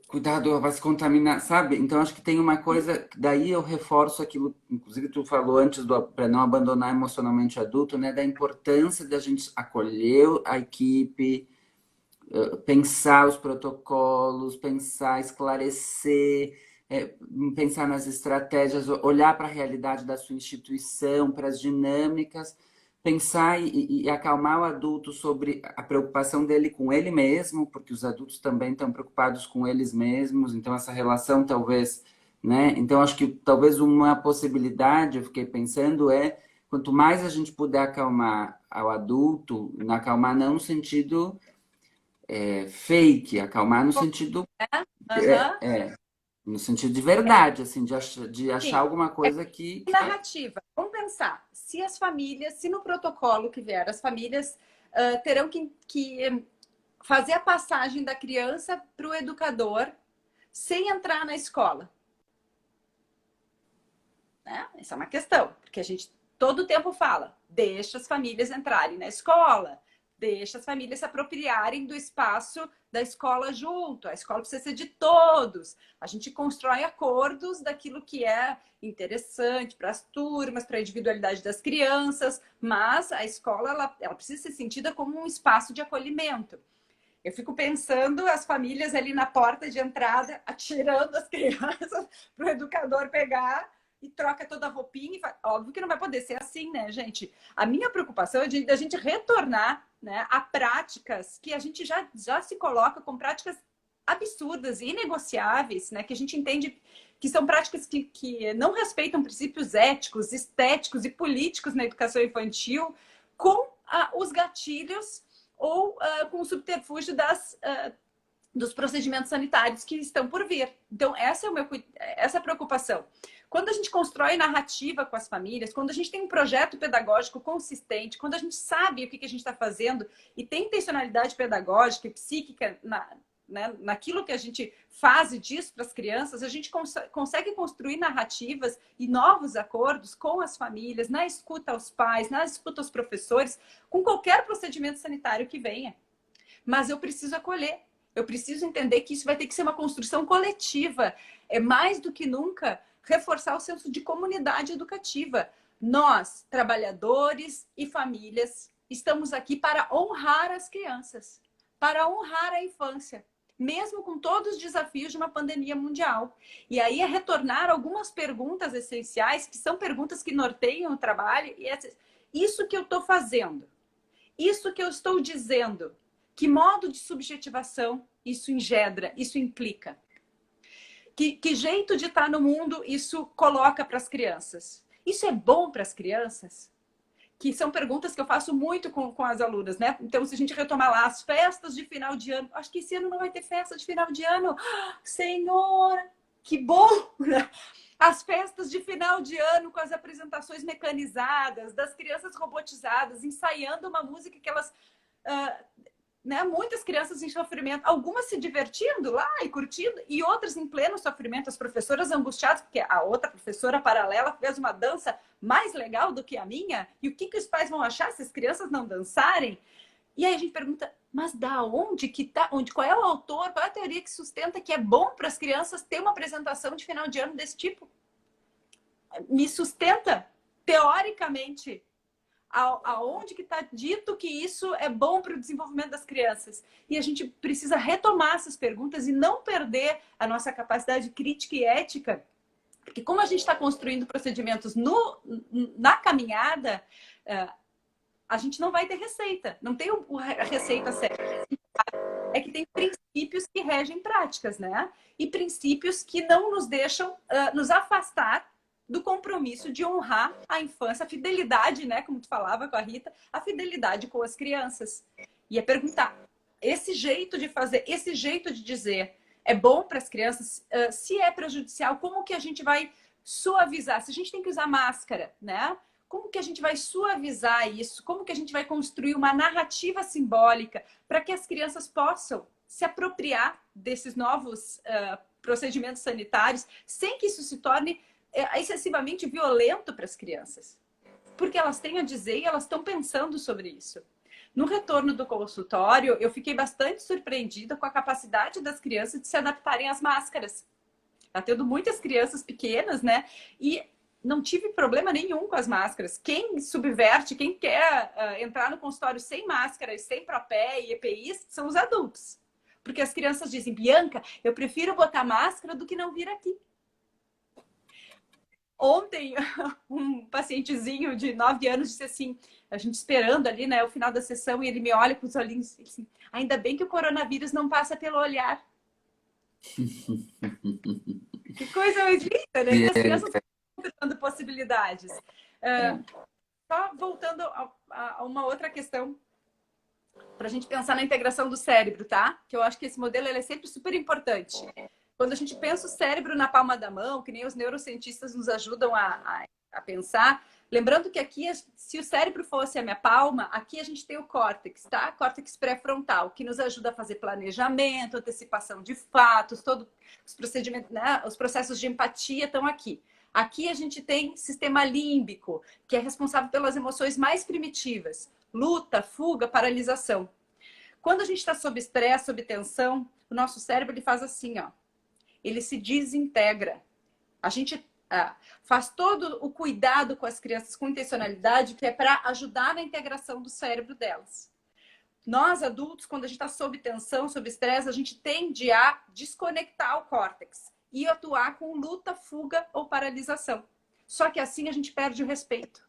cuidado, vai se contaminar, sabe? Então acho que tem uma coisa, daí eu reforço aquilo, inclusive tu falou antes para não abandonar emocionalmente o adulto, né, da importância da gente acolher a equipe, pensar os protocolos, pensar, esclarecer, pensar nas estratégias, olhar para a realidade da sua instituição, para as dinâmicas, pensar e acalmar o adulto sobre a preocupação dele com ele mesmo, porque os adultos também estão preocupados com eles mesmos, então essa relação talvez, né? Então acho que talvez uma possibilidade, eu fiquei pensando, quanto mais a gente puder acalmar ao adulto, acalmar não no sentido fake, acalmar no sentido no sentido de verdade, assim, de achar Sim. alguma coisa que Narrativa. Vamos pensar. Se as famílias, se no protocolo que vier, as famílias terão que fazer a passagem da criança para o educador sem entrar na escola. Né? Essa é uma questão, porque a gente todo tempo fala, deixa as famílias entrarem na escola, deixa as famílias se apropriarem do espaço da escola junto. A escola precisa ser de todos. A gente constrói acordos daquilo que é interessante para as turmas, para a individualidade das crianças, mas a escola ela precisa ser sentida como um espaço de acolhimento. Eu fico pensando as famílias ali na porta de entrada, atirando as crianças para o educador pegar e troca toda a roupinha. Óbvio que não vai poder ser assim, né, gente? A minha preocupação é da gente retornar, né, a práticas que a gente já se coloca com práticas absurdas, inegociáveis, né, que a gente entende que são práticas que não respeitam princípios éticos, estéticos e políticos na educação infantil, com os gatilhos ou com o subterfúgio dos procedimentos sanitários que estão por vir. Então, essa é a preocupação. Quando a gente constrói narrativa com as famílias, quando a gente tem um projeto pedagógico consistente, quando a gente sabe o que a gente está fazendo e tem intencionalidade pedagógica e psíquica naquilo que a gente faz e diz para as crianças, a gente consegue construir narrativas e novos acordos com as famílias, na escuta aos pais, na escuta aos professores, com qualquer procedimento sanitário que venha. Mas eu preciso acolher. Eu preciso entender que isso vai ter que ser uma construção coletiva. É mais do que nunca reforçar o senso de comunidade educativa. Nós, trabalhadores e famílias, estamos aqui para honrar as crianças, para honrar a infância, mesmo com todos os desafios de uma pandemia mundial. E aí é retornar algumas perguntas essenciais, que são perguntas que norteiam o trabalho. E isso que eu estou fazendo, isso que eu estou dizendo, que modo de subjetivação isso engendra, isso implica? Que jeito de estar no mundo isso coloca para as crianças? Isso é bom para as crianças? Que são perguntas que eu faço muito com as alunas, né? Então, se a gente retomar lá as festas de final de ano, acho que esse ano não vai ter festa de final de ano. Senhor, que bom! As festas de final de ano com as apresentações mecanizadas, das crianças robotizadas, ensaiando uma música que elas... né? Muitas crianças em sofrimento, algumas se divertindo lá e curtindo, e outras em pleno sofrimento, as professoras angustiadas, porque a outra professora paralela fez uma dança mais legal do que a minha, e o que os pais vão achar se as crianças não dançarem? E aí a gente pergunta, mas da onde que tá? Qual é o autor? Qual é a teoria que sustenta que é bom para as crianças ter uma apresentação de final de ano desse tipo? Me sustenta, teoricamente, aonde que está dito que isso é bom para o desenvolvimento das crianças? E a gente precisa retomar essas perguntas e não perder a nossa capacidade crítica e ética, porque como a gente está construindo procedimentos na caminhada, a gente não vai ter receita, não tem a receita certa. É que tem princípios que regem práticas, né? E princípios que não nos deixam nos afastar do compromisso de honrar a infância, a fidelidade, né? Como tu falava com a Rita, a fidelidade com as crianças. E é perguntar, esse jeito de fazer, esse jeito de dizer é bom para as crianças? Se é prejudicial, como que a gente vai suavizar? Se a gente tem que usar máscara, né? Como que a gente vai suavizar isso? Como que a gente vai construir uma narrativa simbólica para que as crianças possam se apropriar desses novos procedimentos sanitários sem que isso se torne excessivamente violento para as crianças? Porque elas têm a dizer e elas estão pensando sobre isso. No retorno do consultório, eu fiquei bastante surpreendida com a capacidade das crianças de se adaptarem às máscaras. Tá tendo muitas crianças pequenas, né? E não tive problema nenhum com as máscaras. Quem subverte, quem quer entrar no consultório sem máscara, sem propé e EPIs, são os adultos. Porque as crianças dizem, Bianca, eu prefiro botar máscara do que não vir aqui. Ontem, um pacientezinho de 9 anos disse assim, a gente esperando ali, né, o final da sessão, e ele me olha com os olhinhos e assim, ainda bem que o coronavírus não passa pelo olhar. Que coisa mais linda, né? Que as crianças estão dando possibilidades. Só voltando a uma outra questão, para a gente pensar na integração do cérebro, tá? Que eu acho que esse modelo ele é sempre super importante. Quando a gente pensa o cérebro na palma da mão, que nem os neurocientistas nos ajudam a pensar, lembrando que aqui, se o cérebro fosse a minha palma, aqui a gente tem o córtex, tá? Córtex pré-frontal, que nos ajuda a fazer planejamento, antecipação de fatos, todos os procedimentos, né? Os processos de empatia estão aqui. Aqui a gente tem sistema límbico, que é responsável pelas emoções mais primitivas. Luta, fuga, paralisação. Quando a gente está sob estresse, sob tensão, o nosso cérebro ele faz assim, ó. Ele se desintegra. A gente faz todo o cuidado com as crianças com intencionalidade, que é para ajudar na integração do cérebro delas. Nós, adultos, quando a gente está sob tensão, sob estresse, a gente tende a desconectar o córtex e atuar com luta, fuga ou paralisação. Só que assim a gente perde o respeito.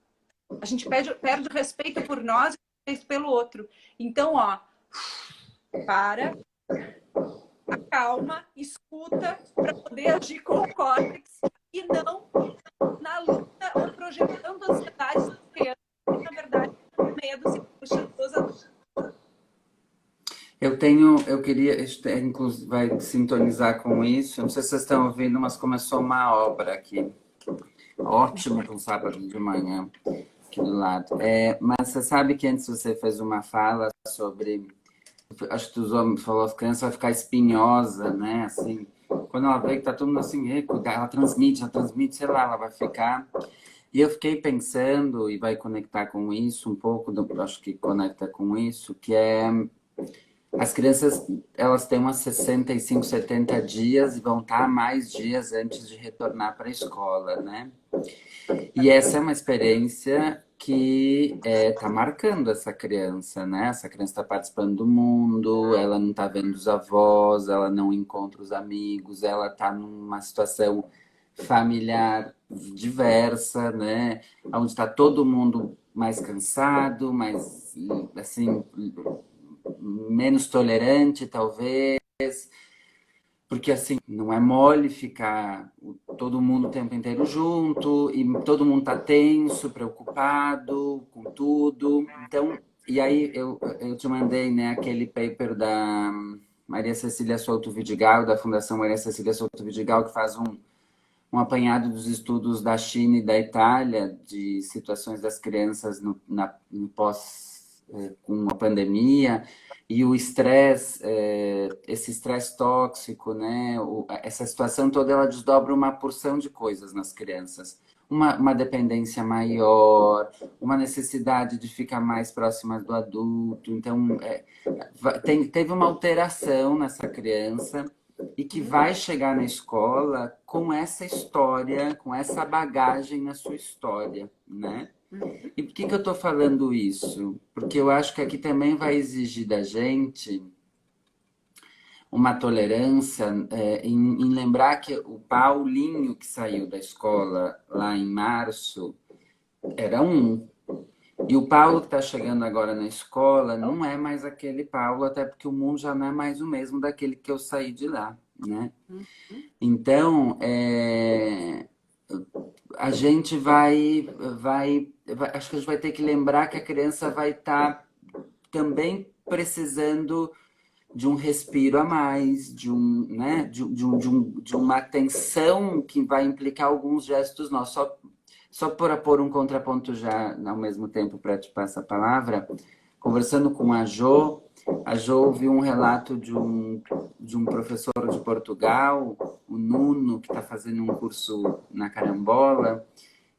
A gente perde o respeito por nós e o respeito pelo outro. Então, ó, para, acalma, escuta para poder agir com o córtex e não na luta ou projetando ansiedades das crianças, que na verdade medo se puxa dos adultos. Eu queria, inclusive, vai sintonizar com isso. Não sei se vocês estão ouvindo, mas começou uma obra aqui. Ótimo para um sábado de manhã, aqui do lado. Mas você sabe que antes você fez uma fala sobre. Acho que os homens falou, as crianças vai ficar espinhosa, né? Assim, quando ela vê que tá todo mundo assim, ela transmite, sei lá, ela vai ficar. E eu fiquei pensando, e vai conectar com isso um pouco, acho que conecta com isso, que é as crianças, elas têm umas 65, 70 dias e vão estar mais dias antes de retornar para a escola, né? E essa é uma experiência que está marcando essa criança, né? Essa criança está participando do mundo, ela não está vendo os avós, ela não encontra os amigos, ela está numa situação familiar diversa, né? Onde está todo mundo mais cansado, mais, assim, menos tolerante, talvez. Porque, assim, não é mole ficar todo mundo o tempo inteiro junto e todo mundo tá tenso, preocupado com tudo. Então, e aí eu te mandei, né, aquele paper da Maria Cecília Souto Vidigal, da Fundação Maria Cecília Souto Vidigal, que faz um apanhado dos estudos da China e da Itália de situações das crianças no pós, com a pandemia. E o estresse, esse estresse tóxico, né? Essa situação toda, ela desdobra uma porção de coisas nas crianças. Uma dependência maior, uma necessidade de ficar mais próxima do adulto. Então, teve uma alteração nessa criança e que vai chegar na escola com essa história, com essa bagagem na sua história, né? E por que eu estou falando isso? Porque eu acho que aqui também vai exigir da gente uma tolerância em lembrar que o Paulinho que saiu da escola lá em março era um. E o Paulo que está chegando agora na escola não é mais aquele Paulo, até porque o mundo já não é mais o mesmo daquele que eu saí de lá, né? Então, a gente acho que a gente vai ter que lembrar que a criança vai estar também precisando de um respiro a mais, né, de uma atenção que vai implicar alguns gestos nossos. Só para pôr um contraponto já ao mesmo tempo para te passar a palavra, conversando com a Jo ouviu um relato de um professor de Portugal, o Nuno, que está fazendo um curso na Carambola,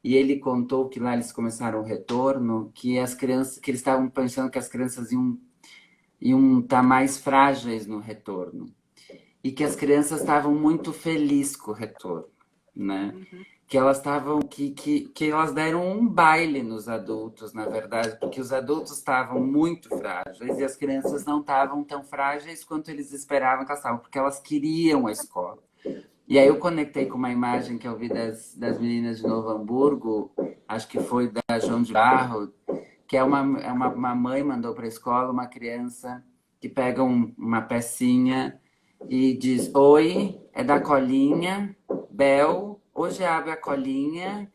e ele contou que lá eles começaram o retorno, que as crianças, que eles estavam pensando que as crianças iam estar mais frágeis no retorno. E que as crianças estavam muito felizes com o retorno, né? Que elas estavam, que elas deram um baile nos adultos, na verdade, porque os adultos estavam muito frágeis e as crianças não estavam tão frágeis quanto eles esperavam que elas estavam, porque elas queriam a escola. E aí eu conectei com uma imagem que eu vi das meninas de Novo Hamburgo, acho que foi da João de Barro, que uma mãe mandou para a escola uma criança que pega uma pecinha e diz: oi, é da colinha, Bel, hoje abre a colinha,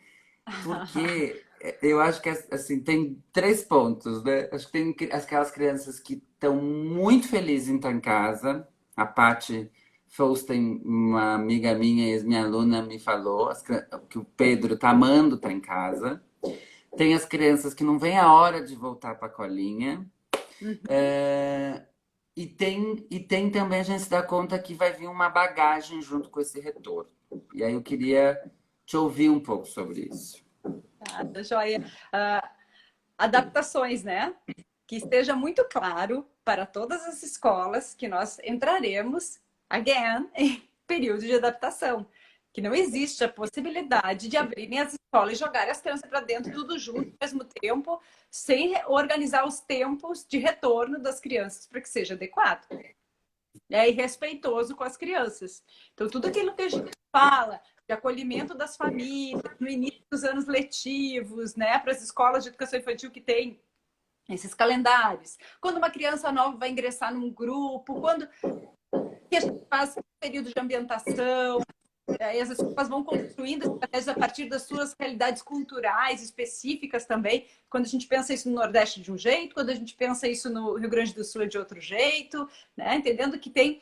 porque eu acho que assim, tem 3 pontos, né? Acho que tem aquelas crianças que estão muito felizes em estar em casa. A Paty Fausten, uma amiga minha, ex-minha aluna, me falou que o Pedro está amando estar em casa. Tem as crianças que não vem a hora de voltar para a colinha. E tem também, a gente se dá conta que vai vir uma bagagem junto com esse retorno. E aí eu queria te ouvir um pouco sobre isso. Tá, joia. Adaptações, né? Que esteja muito claro para todas as escolas que nós entraremos, again, em período de adaptação. que não existe a possibilidade de abrirem as escolas e jogarem as crianças para dentro tudo junto ao mesmo tempo, sem organizar os tempos de retorno das crianças para que seja adequado, né? E respeitoso com as crianças. Então, tudo aquilo que a gente fala de acolhimento das famílias, no início dos anos letivos, né, para as escolas de educação infantil que tem esses calendários, quando uma criança nova vai ingressar num grupo, quando que a gente faz período de ambientação, e as escolas vão construindo estratégias a partir das suas realidades culturais específicas também. Quando a gente pensa isso no Nordeste de um jeito, quando a gente pensa isso no Rio Grande do Sul de outro jeito, né? Entendendo que tem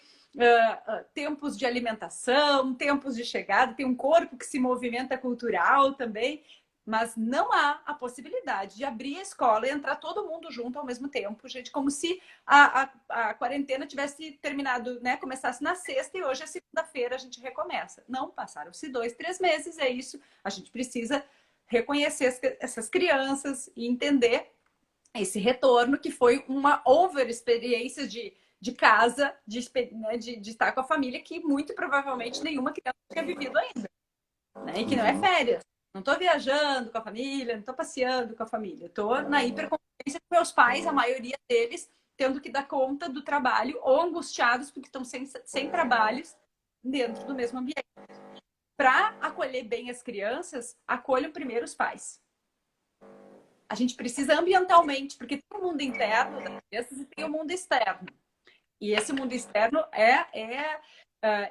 tempos de alimentação, tempos de chegada, tem um corpo que se movimenta cultural também, mas não há a possibilidade de abrir a escola e entrar todo mundo junto ao mesmo tempo, gente, como se a quarentena tivesse terminado, né? Começasse na sexta e hoje é segunda-feira, a gente recomeça. Não, passaram-se 2, 3 meses, é isso. A gente precisa reconhecer essas crianças e entender esse retorno, que foi uma over-experiência de casa, né, de estar com a família, que muito provavelmente nenhuma criança tinha vivido ainda, né? E que não é férias. Não estou viajando com a família, não estou passeando com a família. Estou na hiperconvivência com meus pais, a maioria deles tendo que dar conta do trabalho ou angustiados porque estão sem trabalhos dentro do mesmo ambiente. Para acolher bem as crianças, acolham primeiro os pais. A gente precisa ambientalmente, porque tem o mundo interno das crianças e tem o mundo externo. E esse mundo externo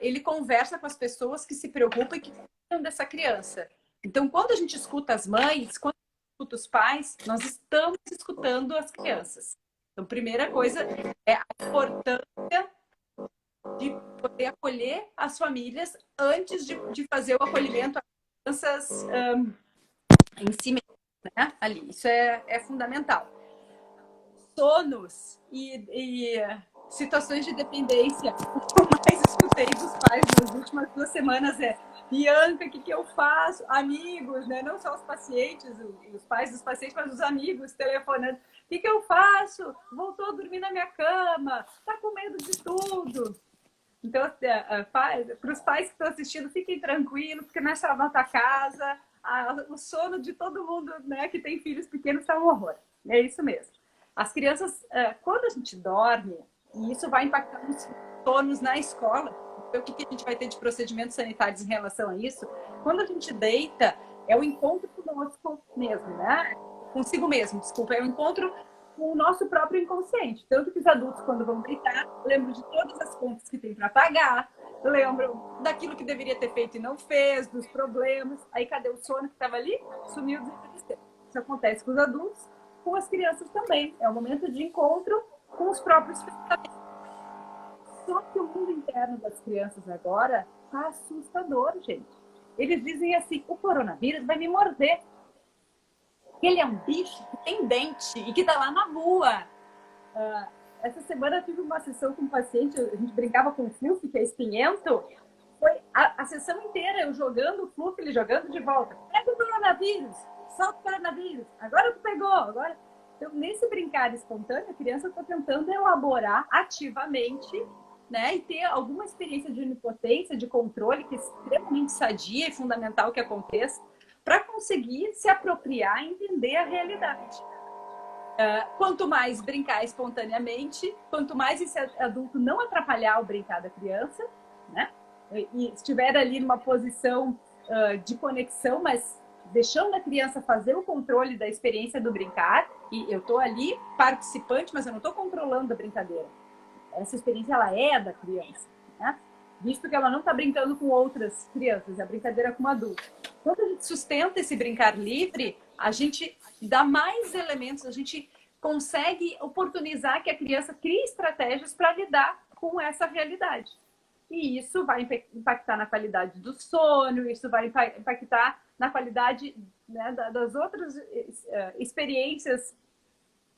ele conversa com as pessoas que se preocupam e que cuidam dessa criança. Então, quando a gente escuta as mães, quando a gente escuta os pais, nós estamos escutando as crianças. Então, primeira coisa é a importância de poder acolher as famílias antes de fazer o acolhimento às crianças em si mesmo, né? Ali, isso é fundamental. Sonos e situações de dependência. O que eu mais escutei dos pais nas últimas 2 semanas é: Bianca, o que eu faço? Amigos, né? Não só os pacientes, os pais dos pacientes, mas os amigos telefonando. O que eu faço? Voltou a dormir na minha cama, tá com medo de tudo. Então, para os pais que estão assistindo, fiquem tranquilos, porque não é só na tua casa. O sono de todo mundo, né, que tem filhos pequenos está um horror. É isso mesmo. As crianças, quando a gente dorme, e isso vai impactar nos sonos na escola, então, o que a gente vai ter de procedimentos sanitários em relação a isso? Quando a gente deita, é o encontro conosco mesmo, né? Consigo mesmo, desculpa, é o encontro com o nosso próprio inconsciente. Tanto que os adultos, quando vão deitar, lembram de todas as contas que tem para pagar, lembram daquilo que deveria ter feito e não fez, dos problemas. Aí, cadê o sono que estava ali? Sumiu, desapareceu. Isso acontece com os adultos, com as crianças também. É um momento de encontro com os próprios pensamentos. Só que o mundo interno das crianças agora está assustador, gente. Eles dizem assim: o coronavírus vai me morder. Ele é um bicho que tem dente e que está lá na rua. Essa semana eu tive uma sessão com um paciente, a gente brincava com o Fluff, que é espinhento. Foi a sessão inteira eu jogando o Fluff, ele jogando de volta. Pega o coronavírus, solta o coronavírus. Agora tu pegou, agora... Então, nesse brincar espontâneo, a criança está tentando elaborar ativamente, né, e ter alguma experiência de onipotência, de controle, que é extremamente sadia e fundamental que aconteça, para conseguir se apropriar e entender a realidade. Quanto mais brincar espontaneamente, quanto mais esse adulto não atrapalhar o brincar da criança, né, e estiver ali numa posição de conexão, mas deixando a criança fazer o controle da experiência do brincar, e eu estou ali participante, mas eu não estou controlando a brincadeira. Essa experiência, ela é da criança, né? Visto que ela não está brincando com outras crianças, é a brincadeira com um adulto. Quando a gente sustenta esse brincar livre, a gente dá mais elementos, a gente consegue oportunizar que a criança crie estratégias para lidar com essa realidade. E isso vai impactar na qualidade do sono, isso vai impactar na qualidade, né, das outras experiências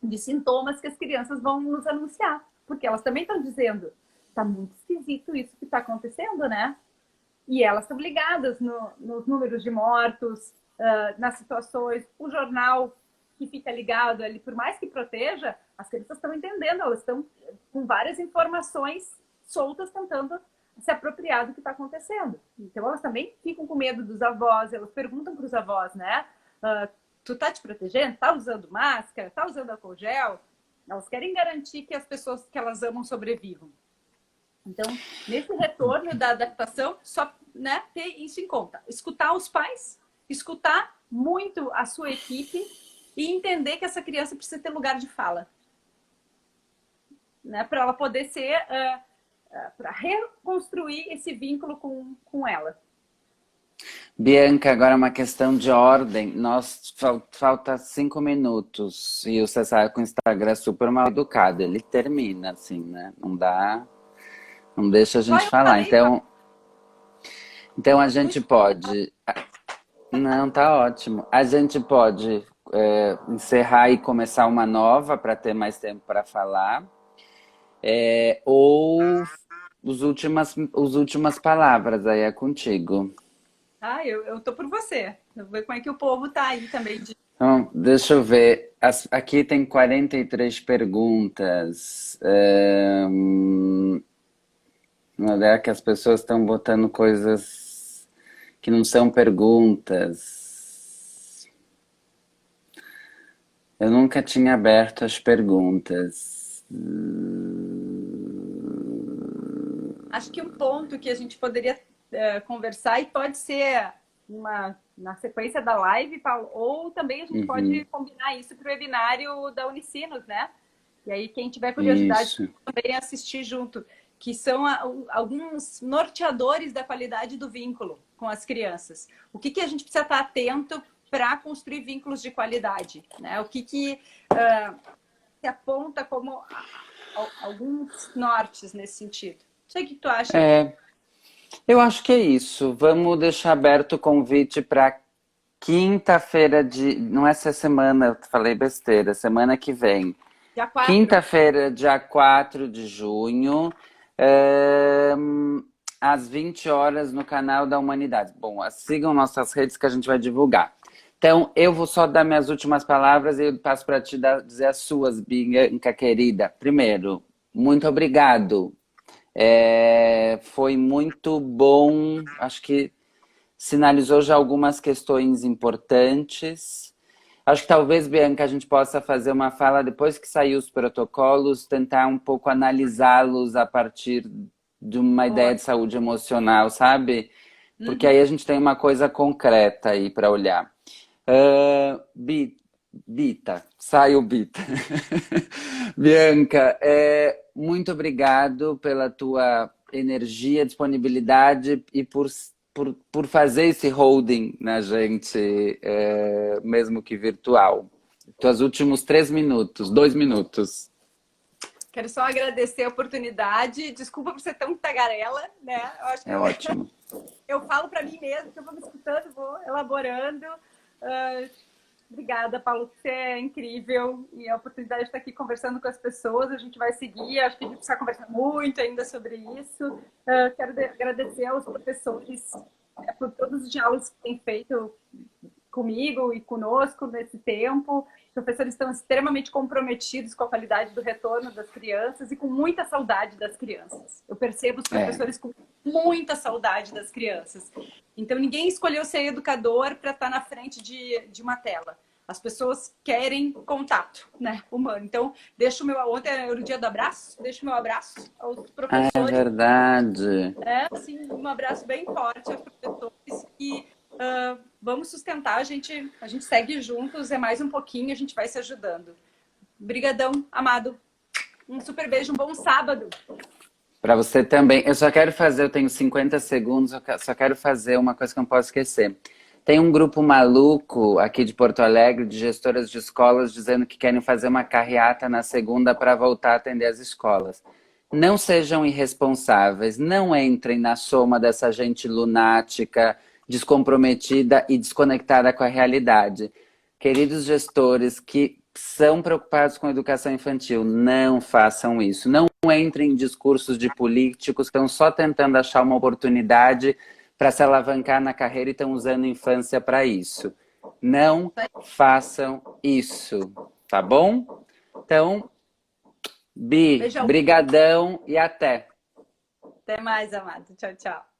de sintomas que as crianças vão nos anunciar. Porque elas também estão dizendo: tá muito esquisito isso que está acontecendo, né? E elas estão ligadas nos números de mortos, nas situações, o jornal que fica ligado ali, por mais que proteja, as crianças estão entendendo, elas estão com várias informações soltas tentando se apropriar do que está acontecendo. Então, elas também ficam com medo dos avós, elas perguntam para os avós, né? Tu tá te protegendo? Tá usando máscara? Tá usando álcool gel? Elas querem garantir que as pessoas que elas amam sobrevivam. Então, nesse retorno da adaptação, só, né, ter isso em conta. Escutar os pais, escutar muito a sua equipe e entender que essa criança precisa ter lugar de fala. Né, para ela poder ser... para reconstruir esse vínculo com ela. Bianca, agora uma questão de ordem. Falta 5 minutos e você sabe que o Instagram é super mal educado. Ele termina assim, né? Não deixa a gente falar. Então a gente pode. Não, tá ótimo. A gente pode encerrar e começar uma nova para ter mais tempo para falar. Ou os últimas palavras aí é contigo. Eu tô por você. Eu vou ver como é que o povo tá aí também. Então, deixa eu ver. Aqui tem 43 perguntas. Não é que as pessoas estão botando coisas que não são perguntas. Eu nunca tinha aberto as perguntas. Acho que um ponto que a gente poderia conversar, e pode ser na sequência da live, Paulo, ou também a gente pode combinar isso para o webinário da Unicinos, né? E aí quem tiver curiosidade também assistir junto, que são alguns norteadores da qualidade do vínculo com as crianças. O que a gente precisa estar atento para construir vínculos de qualidade, né? O que se aponta como alguns nortes nesse sentido. Não sei o que tu acha. Eu acho que é isso. Vamos deixar aberto o convite para quinta-feira não é essa semana, eu falei besteira, semana que vem. Dia 4. Quinta-feira, dia 4 de junho, às 20 horas no canal da Humanidade. Bom, sigam nossas redes que a gente vai divulgar. Então, eu vou só dar minhas últimas palavras e eu passo para te dizer as suas, Bianca querida. Primeiro, muito obrigado. Foi muito bom, acho que sinalizou já algumas questões importantes. Acho que talvez, Bianca, a gente possa fazer uma fala depois que sair os protocolos, tentar um pouco analisá-los a partir de uma ideia de saúde emocional, sabe? Porque aí a gente tem uma coisa concreta aí para olhar. Bita, sai o Bita. Bianca, muito obrigado pela tua energia, disponibilidade e por fazer esse holding na gente, mesmo que virtual. Tuos últimos 2 minutos. Quero só agradecer a oportunidade. Desculpa por ser tão tagarela, né? Eu acho que ótimo. Eu falo para mim mesmo, que eu vou me escutando, vou elaborando. Obrigada, Paulo, você é incrível. E a oportunidade de estar aqui conversando com as pessoas, a gente vai seguir. Acho que a gente precisa conversar muito ainda sobre isso. Quero agradecer aos professores por todos os diálogos que têm feito comigo e conosco nesse tempo. Os professores estão extremamente comprometidos com a qualidade do retorno das crianças e com muita saudade das crianças. Eu percebo os professores com muita saudade das crianças. Então, ninguém escolheu ser educador para estar na frente de uma tela. As pessoas querem contato, né, humano. Então, ontem era o dia do abraço, deixo o meu abraço aos professores. É verdade. Assim, um abraço bem forte aos professores e vamos sustentar, a gente segue juntos, é mais um pouquinho, a gente vai se ajudando. Obrigadão, amado. Um super beijo, um bom sábado. Para você também. Eu tenho 50 segundos, eu só quero fazer uma coisa que eu não posso esquecer. Tem um grupo maluco aqui de Porto Alegre, de gestoras de escolas, dizendo que querem fazer uma carreata na segunda para voltar a atender as escolas. Não sejam irresponsáveis, não entrem na soma dessa gente lunática, descomprometida e desconectada com a realidade. Queridos gestores que são preocupados com a educação infantil, não façam isso. Não entrem em discursos de políticos que estão só tentando achar uma oportunidade para se alavancar na carreira e estão usando a infância para isso. Não façam isso, tá bom? Então, Bi, brigadão e até. Até mais, amado. Tchau, tchau.